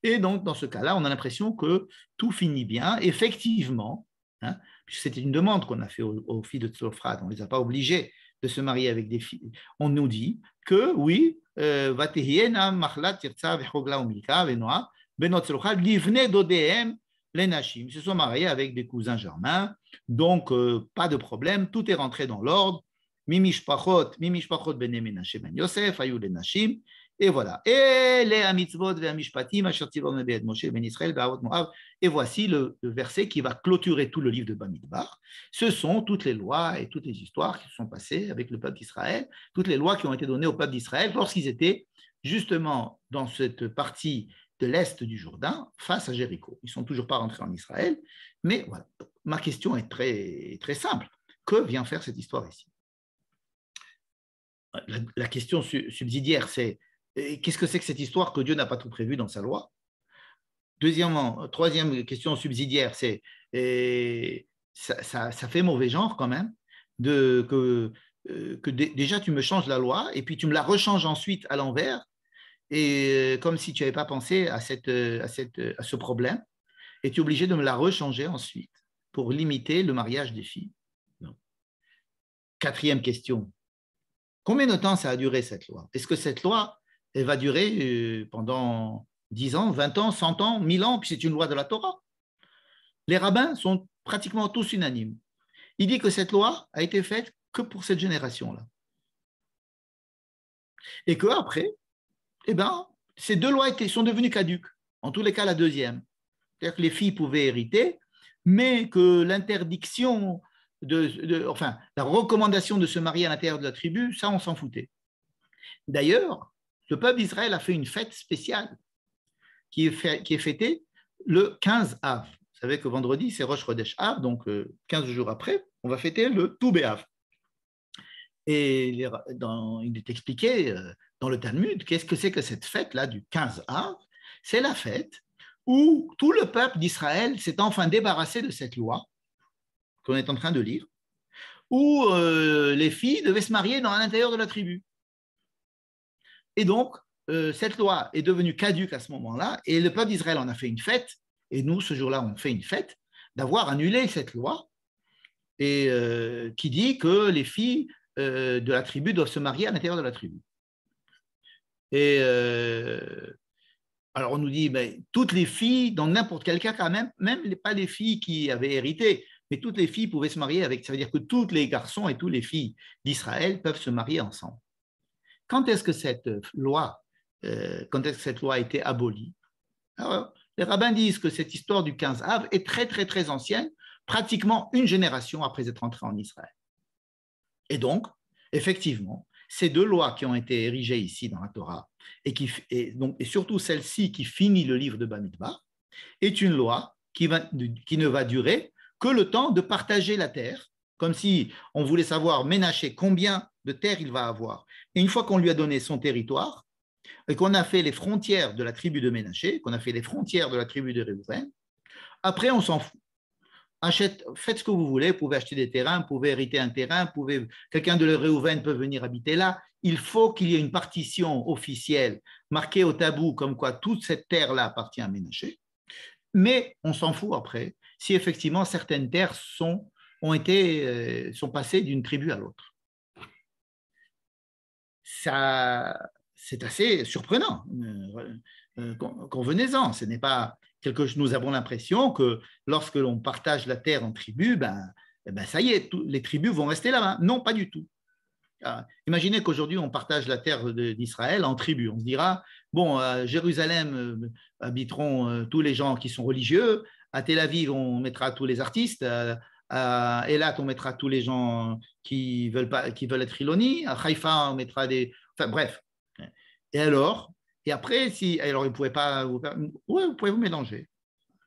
Et donc, dans ce cas-là, on a l'impression que tout finit bien. Effectivement, hein, puisque c'était une demande qu'on a fait aux filles de Tzlophrad, on ne les a pas obligées de se marier avec des filles. On nous dit que oui, Vatehiena machlat tirtsa vechogla umilka venoa benot Tzlophrad livne dodehem lenashim. Ils se sont mariés avec des cousins germains, donc pas de problème, tout est rentré dans l'ordre. Mimishpachot bene Menashe ben Yosef ayu lenashim. Et voilà. Et les Amitzvot et Amishpatim, Moshe ben Israël, Moab. Et voici le verset qui va clôturer tout le livre de Bamidbar. Ce sont toutes les lois et toutes les histoires qui se sont passées avec le peuple d'Israël, toutes les lois qui ont été données au peuple d'Israël lorsqu'ils étaient justement dans cette partie de l'est du Jourdain, face à Jéricho. Ils ne sont toujours pas rentrés en Israël, mais voilà. Ma question est très, très simple. Que vient faire cette histoire ici? La question subsidiaire, c'est qu'est-ce que c'est que cette histoire que Dieu n'a pas tout prévu dans sa loi? Deuxièmement, troisième question subsidiaire, c'est ça fait mauvais genre quand même que déjà tu me changes la loi et puis tu me la rechanges ensuite à l'envers et comme si tu n'avais pas pensé à ce problème et tu es obligé de me la rechanger ensuite pour limiter le mariage des filles. Non. Quatrième question, combien de temps ça a duré cette loi? Est-ce que cette loi elle va durer pendant 10 ans, 20 ans, 100 ans, 1000 ans, puis c'est une loi de la Torah. Les rabbins sont pratiquement tous unanimes. Il dit que cette loi a été faite que pour cette génération-là. Et qu'après, eh ben, ces deux lois sont devenues caduques. En tous les cas, la deuxième. C'est-à-dire que les filles pouvaient hériter, mais que l'interdiction, enfin, la recommandation de se marier à l'intérieur de la tribu, ça, on s'en foutait. D'ailleurs, le peuple d'Israël a fait une fête spéciale qui est fêtée le 15 Av. Vous savez que vendredi, c'est Rosh Chodesh Av, donc 15 jours après, on va fêter le Tou B'Av. Et il est expliqué dans le Talmud, qu'est-ce que c'est que cette fête-là du 15 Av? C'est la fête où tout le peuple d'Israël s'est enfin débarrassé de cette loi qu'on est en train de lire, où les filles devaient se marier dans l'intérieur de la tribu. Et donc, cette loi est devenue caduque à ce moment-là, et le peuple d'Israël en a fait une fête, et nous, ce jour-là, on fait une fête d'avoir annulé cette loi, et qui dit que les filles de la tribu doivent se marier à l'intérieur de la tribu. Et alors on nous dit, ben, toutes les filles, dans n'importe quel cas, quand même pas les filles qui avaient hérité, mais toutes les filles pouvaient se marier avec, ça veut dire que tous les garçons et toutes les filles d'Israël peuvent se marier ensemble. Quand est-ce que cette loi a été abolie? Alors, les rabbins disent que cette histoire du 15 Av est très, très, très ancienne, pratiquement une génération après être entrée en Israël. Et donc, effectivement, ces deux lois qui ont été érigées ici dans la Torah, et surtout celle-ci qui finit le livre de Bamidbar, est une loi qui ne va durer que le temps de partager la terre, comme si on voulait savoir Ménaché combien de terre il va avoir. Et une fois qu'on lui a donné son territoire, et qu'on a fait les frontières de la tribu de Ménaché, qu'on a fait les frontières de la tribu de Réhouven, après on s'en fout. Faites ce que vous voulez, vous pouvez acheter des terrains, vous pouvez hériter un terrain, quelqu'un de Réhouven peut venir habiter là. Il faut qu'il y ait une partition officielle marquée au tabou comme quoi toute cette terre-là appartient à Ménaché. Mais on s'en fout après si effectivement certaines terres sont passées d'une tribu à l'autre. Ça, c'est assez surprenant. Convenez-en, ce n'est pas quelque chose. Nous avons l'impression que lorsque l'on partage la terre en tribus, ça y est, les tribus vont rester là-bas. Non, pas du tout. Imaginez qu'aujourd'hui, on partage la terre d'Israël en tribus. On se dira, bon, à Jérusalem habiteront tous les gens qui sont religieux, à Tel Aviv, on mettra tous les artistes, à Eilat, on mettra tous les gens qui veulent être Hiloni, à Haïfa, on mettra des... Enfin, bref. Et alors, après, alors, ils ne pouvaient pas... Oui, vous pouvez vous mélanger.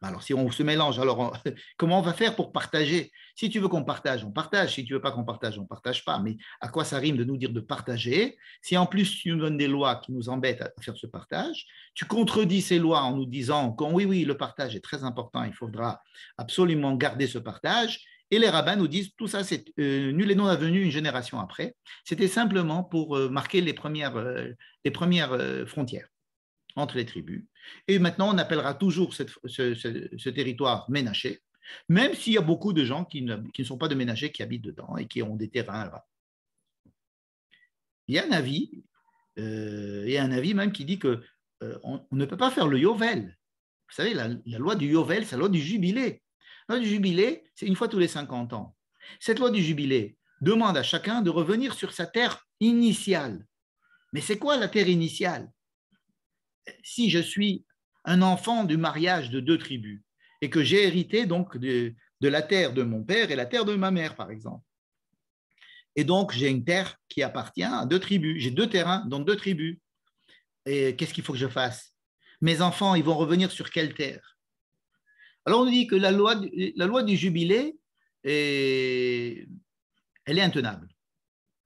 Alors, si on se mélange, alors comment on va faire pour partager? Si tu veux qu'on partage, on partage. Si tu ne veux pas qu'on partage, on ne partage pas. Mais à quoi ça rime de nous dire de partager? Si en plus tu nous donnes des lois qui nous embêtent à faire ce partage, tu contredis ces lois en nous disant que oui, le partage est très important, il faudra absolument garder ce partage. Et les rabbins nous disent tout ça, c'est nul et non avenu une génération après. C'était simplement pour marquer les premières frontières entre les tribus. Et maintenant, on appellera toujours ce territoire Ménaché, même s'il y a beaucoup de gens qui ne sont pas de Ménaché qui habitent dedans et qui ont des terrains là-bas. Il y a un avis même qui dit que on ne peut pas faire le Yovel. Vous savez, la loi du Yovel, c'est la loi du jubilé. La loi du jubilé, c'est une fois tous les 50 ans. Cette loi du jubilé demande à chacun de revenir sur sa terre initiale. Mais c'est quoi la terre initiale? Si je suis un enfant du mariage de deux tribus et que j'ai hérité donc de la terre de mon père et la terre de ma mère, par exemple, et donc j'ai une terre qui appartient à deux tribus, j'ai deux terrains dans deux tribus, et qu'est-ce qu'il faut que je fasse? Mes enfants, ils vont revenir sur quelle terre? Alors on nous dit que la loi du jubilé, elle est intenable.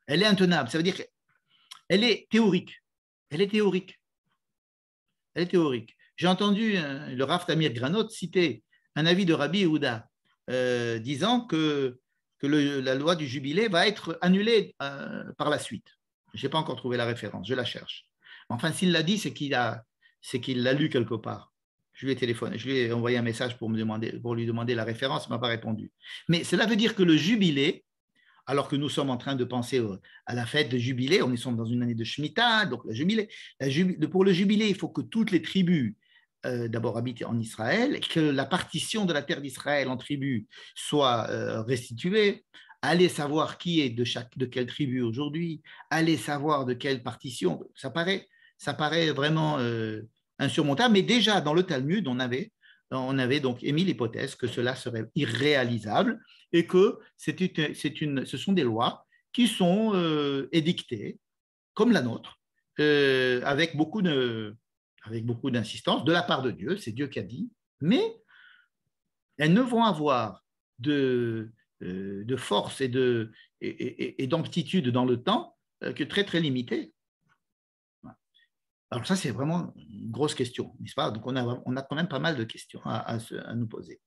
Elle est intenable, ça veut dire qu'elle est théorique. Elle est théorique. Elle est théorique. J'ai entendu le Rav Tamir Granot citer un avis de Rabbi Yehuda disant que la loi du jubilé va être annulée par la suite. Je n'ai pas encore trouvé la référence, je la cherche. Enfin, s'il l'a dit, c'est qu'il l'a lu quelque part. Je lui ai téléphoné, je lui ai envoyé un message pour lui demander la référence, il ne m'a pas répondu. Mais cela veut dire que le jubilé, alors que nous sommes en train de penser à la fête de jubilé, on est dans une année de Shemitah, donc pour le jubilé, il faut que toutes les tribus d'abord habitent en Israël, que la partition de la terre d'Israël en tribus soit restituée, aller savoir qui est de quelle tribu aujourd'hui, aller savoir de quelle partition, ça paraît vraiment insurmontable, mais déjà dans le Talmud, on avait donc émis l'hypothèse que cela serait irréalisable et que ce sont des lois qui sont édictées, comme la nôtre, avec beaucoup d'insistance de la part de Dieu, c'est Dieu qui a dit, mais elles ne vont avoir de force et d'amplitude dans le temps que très, très limitée. Alors ça, c'est vraiment une grosse question, n'est-ce pas? Donc on a quand même pas mal de questions à nous poser.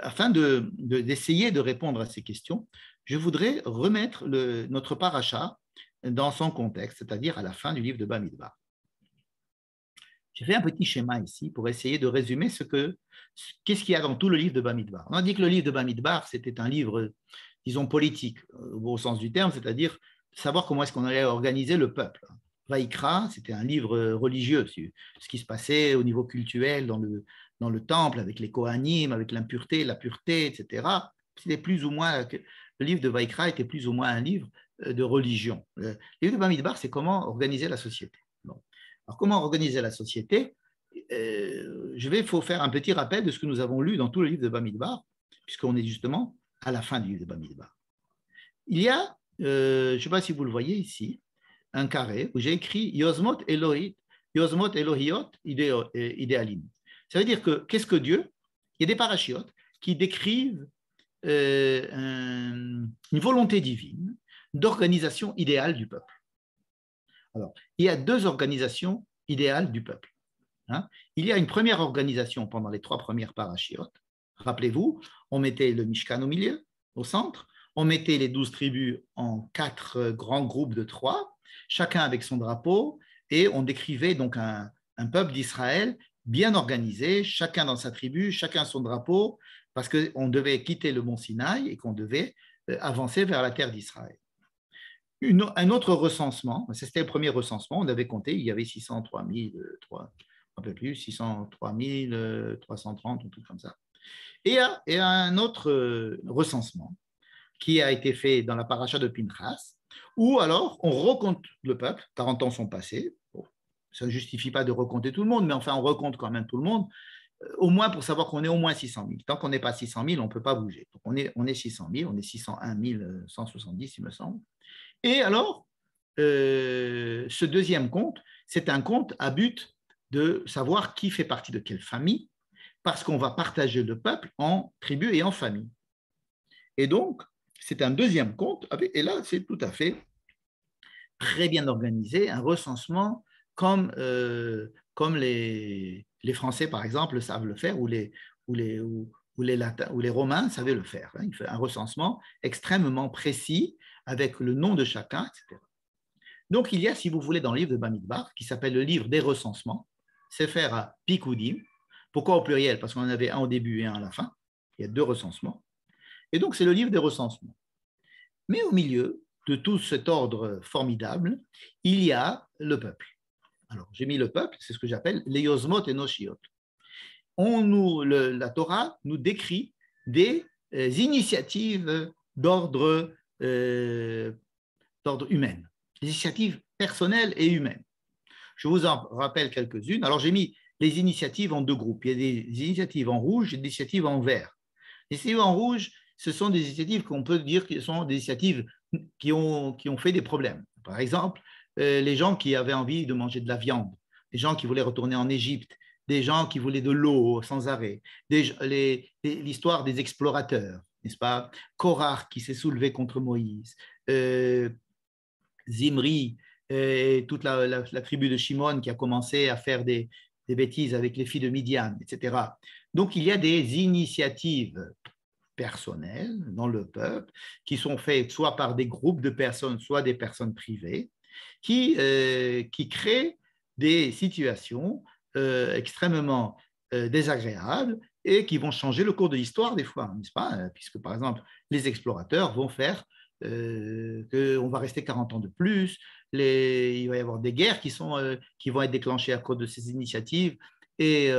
Afin d'essayer de répondre à ces questions, je voudrais remettre notre paracha dans son contexte, c'est-à-dire à la fin du livre de Bamidbar. J'ai fait un petit schéma ici pour essayer de résumer qu'est-ce qu'il y a dans tout le livre de Bamidbar. On a dit que le livre de Bamidbar, c'était un livre, disons, politique, au sens du terme, c'est-à-dire savoir comment est-ce qu'on allait organiser le peuple. Vaïkra, c'était un livre religieux, ce qui se passait au niveau cultuel dans le temple, avec les Kohanim, avec l'impureté, la pureté, etc. C'était plus ou moins, le livre de Vaïkra était plus ou moins un livre de religion. Le livre de Bamidbar, c'est comment organiser la société. Bon. Alors, comment organiser la société? Il faut faire un petit rappel de ce que nous avons lu dans tout le livre de Bamidbar, puisqu'on est justement à la fin du livre de Bamidbar. Il y a, je ne sais pas si vous le voyez ici, un carré où j'ai écrit Yosmot Elohit, Yosmot Elohiot Idealim. Ça veut dire que qu'est-ce que Dieu? Il y a des parachiotes qui décrivent une volonté divine d'organisation idéale du peuple. Alors, il y a deux organisations idéales du peuple. Il y a une première organisation pendant les 3 premières parachiotes. Rappelez-vous, on mettait le Mishkan au milieu, au centre, on mettait les 12 tribus en 4 grands groupes de 3, chacun avec son drapeau, et on décrivait donc un peuple d'Israël bien organisé, chacun dans sa tribu, chacun son drapeau, parce qu'on devait quitter le mont Sinaï et qu'on devait avancer vers la terre d'Israël. Un autre recensement, c'était le premier recensement, on avait compté, il y avait 603 000, un peu plus, 603 330, un truc comme ça. Et un autre recensement qui a été fait dans la paracha de Pinchas, où alors on recompte le peuple, 40 ans sont passés, bon, ça ne justifie pas de recompter tout le monde, mais enfin on recompte quand même tout le monde, au moins pour savoir qu'on est au moins 600 000. Tant qu'on n'est pas 600 000, on ne peut pas bouger. Donc on est 600 000, on est 601 170, il me semble. Et alors, ce deuxième compte, c'est un compte à but de savoir qui fait partie de quelle famille, parce qu'on va partager le peuple en tribus et en familles. Et donc, c'est un deuxième compte, et là, c'est tout à fait très bien organisé, un recensement comme les Français, par exemple, savent le faire, ou les Romains savaient le faire. Il fait un recensement extrêmement précis avec le nom de chacun, etc. Donc, il y a, si vous voulez, dans le livre de Bamidbar, qui s'appelle le livre des recensements, Sefer à Pikoudim. Pourquoi au pluriel? Parce qu'on en avait un au début et un à la fin. Il y a 2 recensements. Et donc, c'est le livre des recensements. Mais au milieu de tout cet ordre formidable, il y a le peuple. Alors, j'ai mis le peuple, c'est ce que j'appelle les Yosmot et Noshiot. La Torah nous décrit des initiatives d'ordre humain, des initiatives personnelles et humaines. Je vous en rappelle quelques-unes. Alors, j'ai mis les initiatives en 2 groupes. Il y a des initiatives en rouge et des initiatives en vert. Les initiatives en rouge, ce sont des initiatives qu'on peut dire que sont des initiatives qui ont fait des problèmes. Par exemple, les gens qui avaient envie de manger de la viande, les gens qui voulaient retourner en Égypte, des gens qui voulaient de l'eau sans arrêt, l'histoire des explorateurs, n'est-ce pas? Korach qui s'est soulevé contre Moïse, Zimri, et toute la tribu de Shimon qui a commencé à faire des bêtises avec les filles de Midian, etc. Donc, il y a des initiatives personnelles dans le peuple qui sont faites soit par des groupes de personnes, soit des personnes privées, qui créent des situations extrêmement désagréables et qui vont changer le cours de l'histoire des fois, n'est-ce pas? Puisque, par exemple, les explorateurs vont faire qu'on va rester 40 ans de plus, il va y avoir des guerres qui vont être déclenchées à cause de ces initiatives, et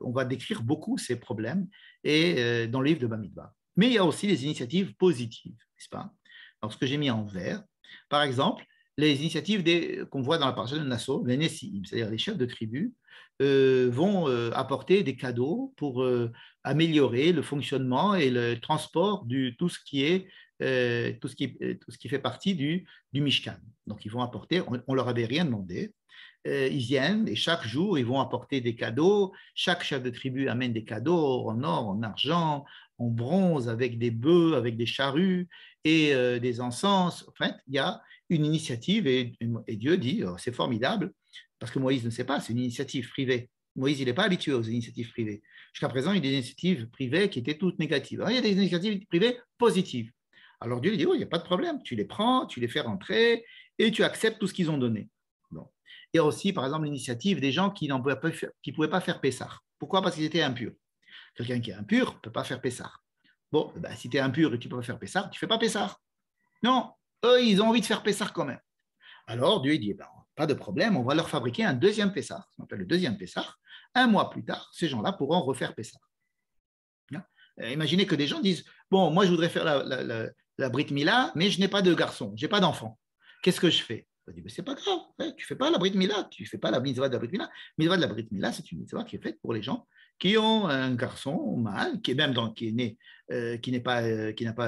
on va décrire beaucoup ces problèmes dans le livre de Bamidbar. Mais il y a aussi des initiatives positives, n'est-ce pas? Alors, ce que j'ai mis en vert, par exemple, les initiatives qu'on voit dans la paracha de Nassau, les Nessiim, c'est-à-dire les chefs de tribu, vont apporter des cadeaux pour améliorer le fonctionnement et le transport de tout ce qui est tout ce qui fait partie du Mishkan. Donc, ils vont apporter, on ne leur avait rien demandé. Ils viennent et chaque jour, ils vont apporter des cadeaux. Chaque chef de tribu amène des cadeaux en or, en argent, en bronze, avec des bœufs, avec des charrues et des encens. En fait, il y a une initiative et Dieu dit, oh, c'est formidable, parce que Moïse ne sait pas, c'est une initiative privée. Moïse, il n'est pas habitué aux initiatives privées. Jusqu'à présent, il y a des initiatives privées qui étaient toutes négatives. Alors, il y a des initiatives privées positives. Alors Dieu lui dit, oh, il n'y a pas de problème, tu les prends, tu les fais rentrer et tu acceptes tout ce qu'ils ont donné. Bon. Il y a aussi, par exemple, l'initiative des gens qui ne pouvaient pas faire Pessah. Pourquoi? Parce qu'ils étaient impurs. Quelqu'un qui est impur ne peut pas faire Pessah. Bon, ben, si tu es impur et tu ne peux pas faire Pessah, tu ne fais pas Pessah. Non, eux, ils ont envie de faire Pessah quand même. Alors Dieu dit, ben, pas de problème, on va leur fabriquer un deuxième Pessah, on appelle le deuxième Pessah. Un mois plus tard, ces gens-là pourront refaire Pessah. Imaginez que des gens disent, bon, moi je voudrais faire la Brit Mila, mais je n'ai pas de garçon, je n'ai pas d'enfant. Qu'est-ce que je fais? On dit, mais c'est pas grave, tu ne fais pas la Brit Mila, tu ne fais pas la mitzvah de la Brit Mila. La mitzvah de la Brit Mila, c'est une mitzvah qui est faite pour les gens qui ont un garçon mâle, qui est même qui est né, qui n'a pas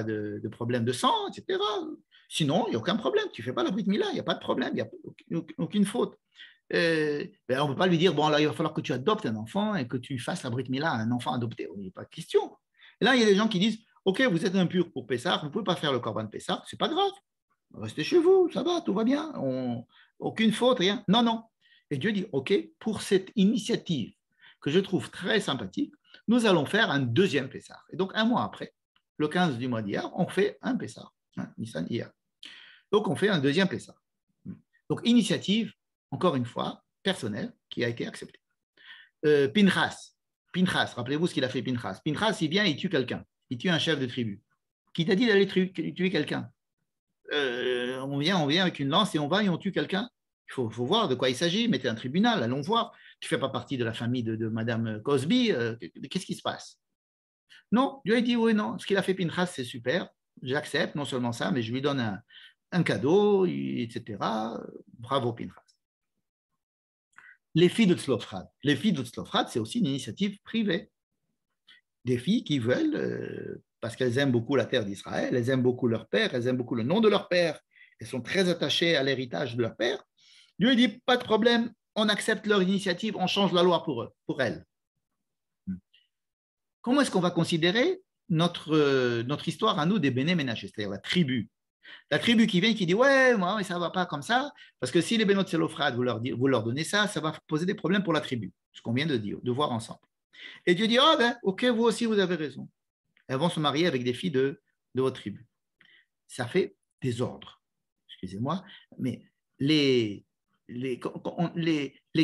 de problème de sang, etc. Sinon, il n'y a aucun problème, tu ne fais pas la Brit Mila, il n'y a pas de problème, il n'y a aucune faute. On ne peut pas lui dire, bon, là, il va falloir que tu adoptes un enfant et que tu fasses la Brit Mila à un enfant adopté. Il n'y a pas de question. Et là, il y a des gens qui disent, OK, vous êtes impur pour Pessah, vous ne pouvez pas faire le Corban Pessah, c'est pas grave. Restez chez vous, ça va, tout va bien. Aucune faute, rien. Non, non. Et Dieu dit, OK, pour cette initiative que je trouve très sympathique, nous allons faire un deuxième Pessah. Et donc, un mois après, le 15 du mois d'hier, on fait un Pessah. Nissan hier. Donc, on fait un deuxième Pessah. Donc, initiative, encore une fois, personnelle, qui a été acceptée. Pinchas, rappelez-vous ce qu'il a fait Pinchas. Pinchas, il vient, il tue quelqu'un. Il tue un chef de tribu. Qui t'a dit d'aller tuer quelqu'un? On vient avec une lance et on va et on tue quelqu'un. Il faut voir de quoi il s'agit. Mettez un tribunal, allons voir. Tu ne fais pas partie de la famille de Madame Cosby. Qu'est-ce qui se passe? Non, Dieu a dit oui, non. Ce qu'il a fait Pinchas, c'est super. J'accepte, non seulement ça, mais je lui donne un cadeau, etc. Bravo Pinchas. Les filles de Tzlofrad. Les filles de Tzlofrad, c'est aussi une initiative privée. Des filles qui veulent, parce qu'elles aiment beaucoup la terre d'Israël, elles aiment beaucoup leur père, elles aiment beaucoup le nom de leur père, elles sont très attachées à l'héritage de leur père. Dieu dit, pas de problème, on accepte leur initiative, on change la loi pour eux, pour elles. Comment est-ce qu'on va considérer notre histoire à nous des Béné Ménaché, c'est-à-dire la tribu? La tribu qui vient qui dit, ouais, moi, mais ça ne va pas comme ça, parce que si les Bénot Tselophrad, vous leur donnez ça, ça va poser des problèmes pour la tribu, ce qu'on vient de voir ensemble. Et Dieu dit, ah ben, ok, vous aussi, vous avez raison. Elles vont se marier avec des filles de votre tribu. Ça fait des ordres. Excusez-moi, mais les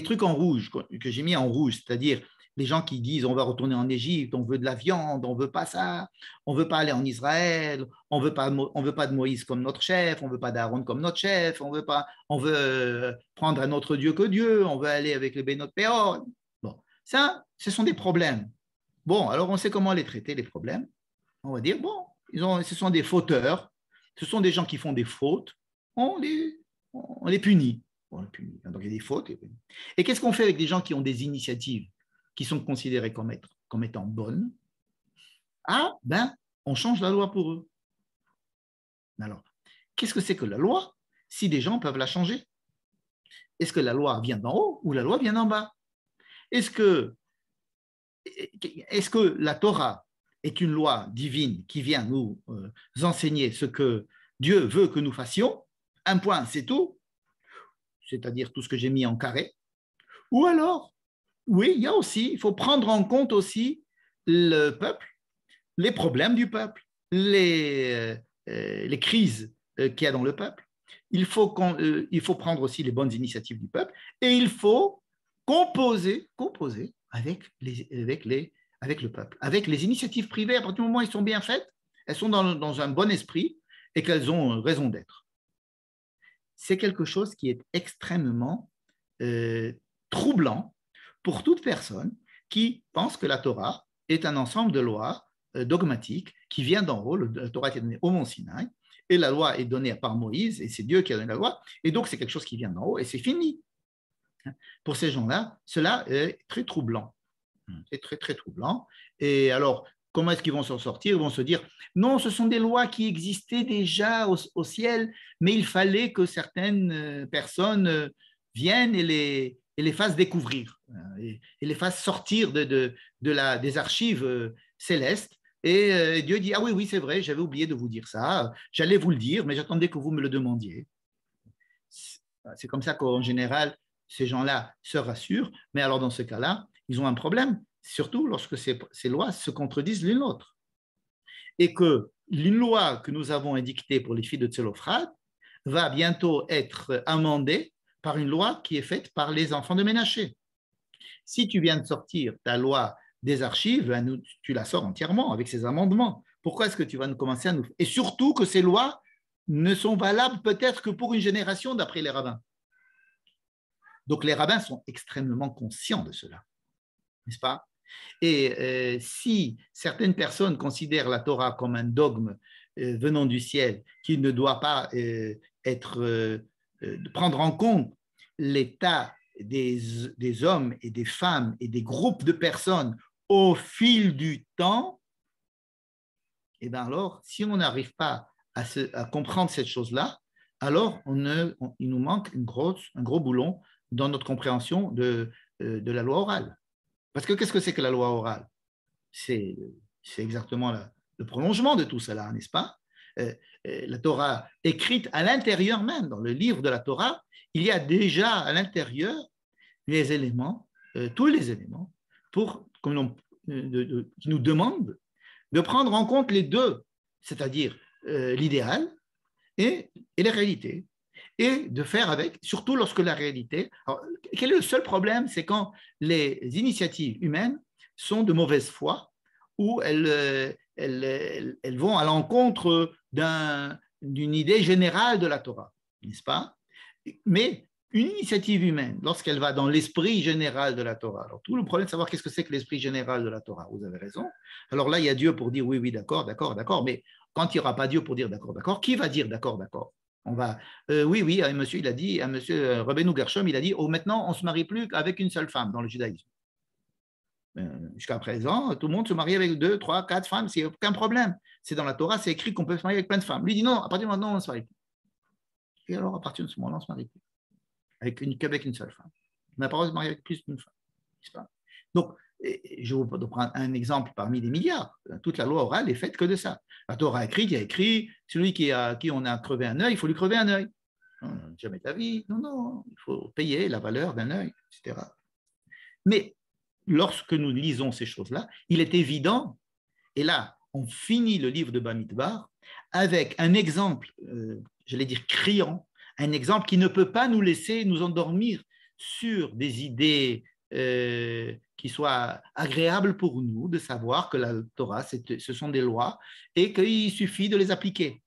trucs en rouge, que j'ai mis en rouge, c'est-à-dire les gens qui disent on va retourner en Égypte, on veut de la viande, on ne veut pas ça, on ne veut pas aller en Israël, on veut pas de Moïse comme notre chef, on ne veut pas d'Aaron comme notre chef, on veut prendre un autre Dieu que Dieu, on veut aller avec les Bénot Péor. Bon, ça, ce sont des problèmes. Bon, alors on sait comment les traiter, les problèmes. On va dire, bon, ce sont des fauteurs, ce sont des gens qui font des fautes, on les punit. On les punit. Donc il y a des fautes. Et qu'est-ce qu'on fait avec des gens qui ont des initiatives qui sont considérées comme étant bonnes? Ah, ben, on change la loi pour eux. Alors, qu'est-ce que c'est que la loi si des gens peuvent la changer? Est-ce que la loi vient d'en haut ou la loi vient d'en bas? Est-ce que la Torah est une loi divine qui vient nous enseigner ce que Dieu veut que nous fassions? Un point, c'est tout, c'est-à-dire tout ce que j'ai mis en carré. Ou alors, oui, il faut prendre en compte aussi le peuple, les problèmes du peuple, les crises qu'il y a dans le peuple. Il faut prendre aussi les bonnes initiatives du peuple et il faut composer avec le peuple, avec les initiatives privées. À partir du moment où elles sont bien faites, elles sont dans un bon esprit et qu'elles ont raison d'être. C'est quelque chose qui est extrêmement troublant pour toute personne qui pense que la Torah est un ensemble de lois dogmatiques qui vient d'en haut. La Torah est donnée au mont Sinaï et la loi est donnée par Moïse et c'est Dieu qui a donné la loi et donc c'est quelque chose qui vient d'en haut et c'est fini. Pour ces gens-là, cela est très troublant. C'est très, très troublant. Et alors, comment est-ce qu'ils vont s'en sortir? Ils vont se dire, non, ce sont des lois qui existaient déjà au ciel, mais il fallait que certaines personnes viennent et les fassent découvrir, et les fassent sortir des archives célestes. Et Dieu dit, ah oui, oui, c'est vrai, j'avais oublié de vous dire ça, j'allais vous le dire, mais j'attendais que vous me le demandiez. C'est comme ça qu'en général, ces gens-là se rassurent, mais alors dans ce cas-là, ils ont un problème, surtout lorsque ces lois se contredisent l'une l'autre. Et que une loi que nous avons édictée pour les filles de Tselophrad va bientôt être amendée par une loi qui est faite par les enfants de Ménaché. Si tu viens de sortir ta loi des archives, tu la sors entièrement avec ces amendements. Pourquoi est-ce que tu vas nous commencer à nous... Et surtout que ces lois ne sont valables peut-être que pour une génération d'après les rabbins. Donc les rabbins sont extrêmement conscients de cela, n'est-ce pas? Et si certaines personnes considèrent la Torah comme un dogme venant du ciel, qui ne doit pas prendre en compte l'état des hommes et des femmes et des groupes de personnes au fil du temps, et bien alors, si on n'arrive pas à comprendre cette chose-là, alors il nous manque un gros boulon dans notre compréhension de la loi orale. Parce que qu'est-ce que c'est que la loi orale? C'est exactement le prolongement de tout cela, n'est-ce pas? La Torah écrite à l'intérieur même, dans le livre de la Torah, il y a déjà à l'intérieur les éléments, tous les éléments, qui nous demandent de prendre en compte les deux, c'est-à-dire l'idéal et la réalité, et de faire avec, surtout lorsque la réalité... Alors, quel est le seul problème? C'est quand les initiatives humaines sont de mauvaise foi, ou elles vont à l'encontre d'une idée générale de la Torah, n'est-ce pas? Mais une initiative humaine, lorsqu'elle va dans l'esprit général de la Torah, alors tout le problème de savoir qu'est-ce que c'est que l'esprit général de la Torah, vous avez raison. Alors là, il y a Dieu pour dire oui, oui, d'accord, d'accord, d'accord, mais quand il n'y aura pas Dieu pour dire d'accord, d'accord, qui va dire d'accord, d'accord? On va, oui, oui, un monsieur, il a dit, un monsieur Rabbeinu Gershom, il a dit, oh, maintenant, on ne se marie plus qu'avec une seule femme dans le judaïsme. Jusqu'à présent, tout le monde se marie avec 2, 3, 4 femmes, c'est aucun problème. C'est dans la Torah, c'est écrit qu'on peut se marier avec plein de femmes. Lui dit non, à partir de maintenant, on ne se marie plus. Et alors, à partir de ce moment-là, on ne se marie plus. Qu'avec une seule femme. On n'a pas le droit de se marier avec plus d'une femme. Donc, je vais vous prendre un exemple parmi des milliards. Toute la loi orale est faite que de ça. La Torah écrite, il y a écrit, celui à qui on a crevé un œil, il faut lui crever un œil. Jamais ta vie, non, non, il faut payer la valeur d'un œil, etc. Mais lorsque nous lisons ces choses-là, il est évident, et là, on finit le livre de Bamidbar avec un exemple, j'allais dire criant, un exemple qui ne peut pas nous laisser nous endormir sur des idées qui soient agréables pour nous, de savoir que la Torah, ce sont des lois et qu'il suffit de les appliquer.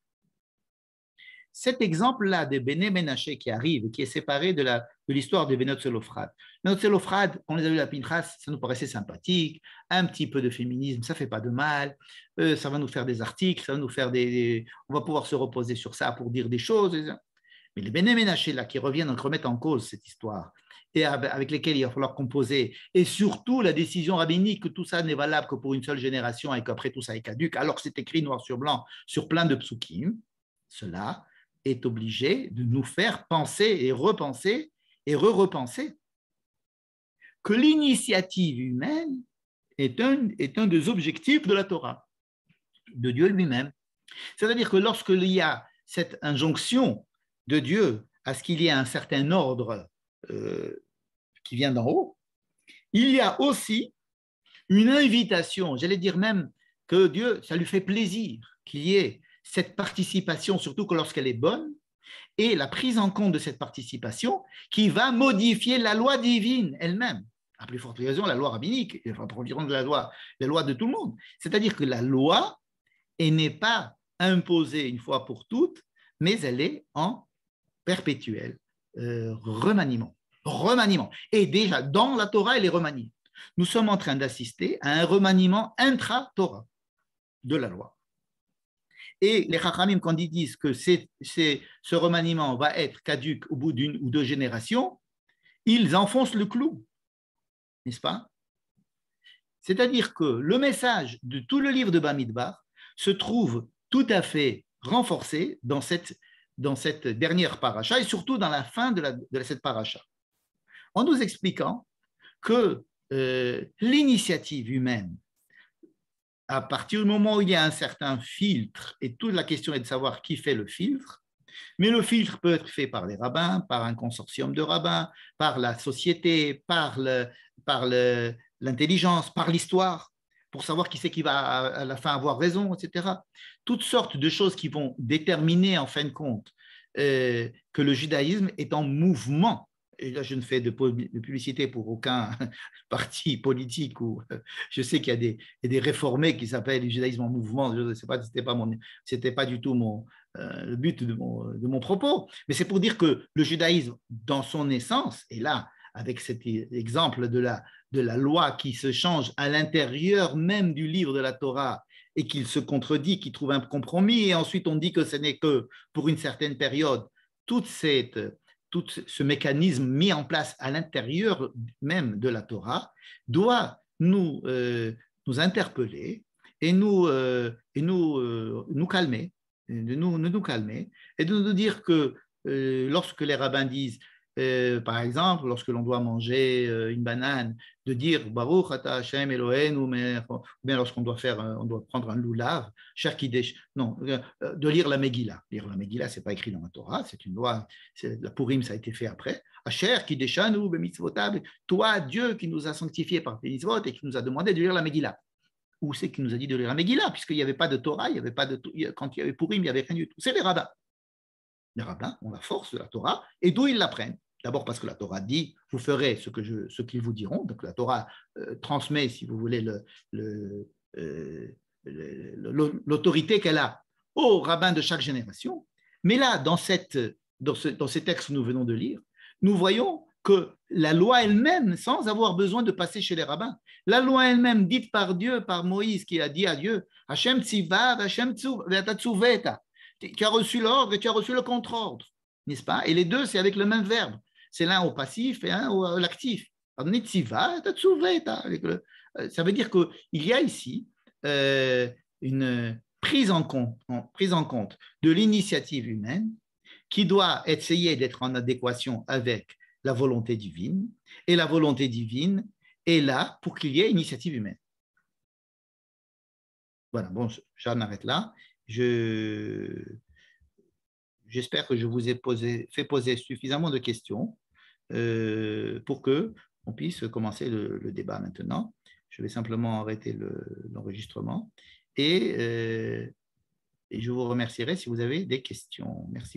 Cet exemple-là de Béné Ménaché qui arrive, qui est séparé de l'histoire de Benot Tselophrad. Benot Tselophrad, on les a vu à Pinchas, ça nous paraissait sympathique, un petit peu de féminisme, ça ne fait pas de mal, ça va nous faire des articles, ça va nous faire on va pouvoir se reposer sur ça pour dire des choses. Mais les Béné Ménaché, là, qui reviennent, remettent en cause cette histoire, et avec lesquels il va falloir composer, et surtout la décision rabbinique que tout ça n'est valable que pour une seule génération et qu'après tout ça est caduque, alors que c'est écrit noir sur blanc sur plein de psukim, cela est obligé de nous faire penser et repenser et re-repenser que l'initiative humaine est un des objectifs de la Torah, de Dieu lui-même. C'est-à-dire que lorsqu'il y a cette injonction de Dieu à ce qu'il y ait un certain ordre qui vient d'en haut, il y a aussi une invitation, j'allais dire même que Dieu, ça lui fait plaisir qu'il y ait cette participation, surtout que lorsqu'elle est bonne, et la prise en compte de cette participation qui va modifier la loi divine elle-même. À plus forte raison, la loi rabbinique, enfin, pour environ de la loi de tout le monde. C'est-à-dire que la loi n'est pas imposée une fois pour toutes, mais elle est en perpétuel remaniement. Et déjà, dans la Torah, elle est remaniée. Nous sommes en train d'assister à un remaniement intra-Torah de la loi. Et les Chachamim, quand ils disent que ce remaniement va être caduc au bout d'une ou deux générations, ils enfoncent le clou, n'est-ce pas? C'est-à-dire que le message de tout le livre de Bamidbar se trouve tout à fait renforcé dans cette dernière paracha et surtout dans la fin de cette paracha, en nous expliquant que l'initiative humaine, à partir du moment où il y a un certain filtre, et toute la question est de savoir qui fait le filtre, mais le filtre peut être fait par les rabbins, par un consortium de rabbins, par la société, par l'intelligence, par l'histoire, pour savoir qui c'est qui va à la fin avoir raison, etc. Toutes sortes de choses qui vont déterminer en fin de compte que le judaïsme est en mouvement. Et là, je ne fais de publicité pour aucun parti politique ou je sais qu'il y a des réformés qui s'appellent le judaïsme en mouvement. Je ne sais pas, c'était pas du tout le but de mon propos, mais c'est pour dire que le judaïsme, dans son essence, et là, avec cet exemple de la loi qui se change à l'intérieur même du livre de la Torah et qu'il se contredit, qui trouve un compromis, et ensuite on dit que ce n'est que pour une certaine période, tout ce mécanisme mis en place à l'intérieur même de la Torah doit nous interpeller et nous calmer, de nous calmer et de nous dire que lorsque les rabbins disent, par exemple, lorsque l'on doit manger une banane, de dire Baruch ata Hashem Eloheinu, ou bien lorsqu'on doit on doit prendre un loulav, cher Kiddush, non, de lire la Megillah. Lire la Megillah, c'est pas écrit dans la Torah, c'est une loi, la Purim, ça a été fait après. Asher Kiddeshanu b'mitzvotav, toi, Dieu qui nous a sanctifiés par tes mitzvot et qui nous a demandé de lire la Megillah. Où c'est qui nous a dit de lire la Megillah, puisqu'il n'y avait pas de Torah, il y avait pas de, quand il y avait Purim, il n'y avait rien du tout. C'est les rabbins. Les rabbins ont la force de la Torah, et d'où ils l'apprennent. D'abord parce que la Torah dit, vous ferez ce qu'ils vous diront. Donc la Torah transmet, si vous voulez, l'autorité qu'elle a aux rabbins de chaque génération. Mais là, dans ces textes que nous venons de lire, nous voyons que la loi elle-même, sans avoir besoin de passer chez les rabbins, la loi elle-même dite par Dieu, par Moïse, qui a dit à Dieu, Hashem tzivav, Hashem tzuveta, tu as reçu l'ordre et tu as reçu le contre-ordre, n'est-ce pas? Et les deux, c'est avec le même verbe. C'est l'un au passif et un à l'actif. Ça veut dire qu'il y a ici une prise en compte de l'initiative humaine qui doit essayer d'être en adéquation avec la volonté divine, et la volonté divine est là pour qu'il y ait initiative humaine. Voilà, bon, j'en arrête là. J'espère que je vous ai fait poser suffisamment de questions pour qu'on puisse commencer le débat maintenant. Je vais simplement arrêter l'enregistrement et je vous remercierai si vous avez des questions. Merci.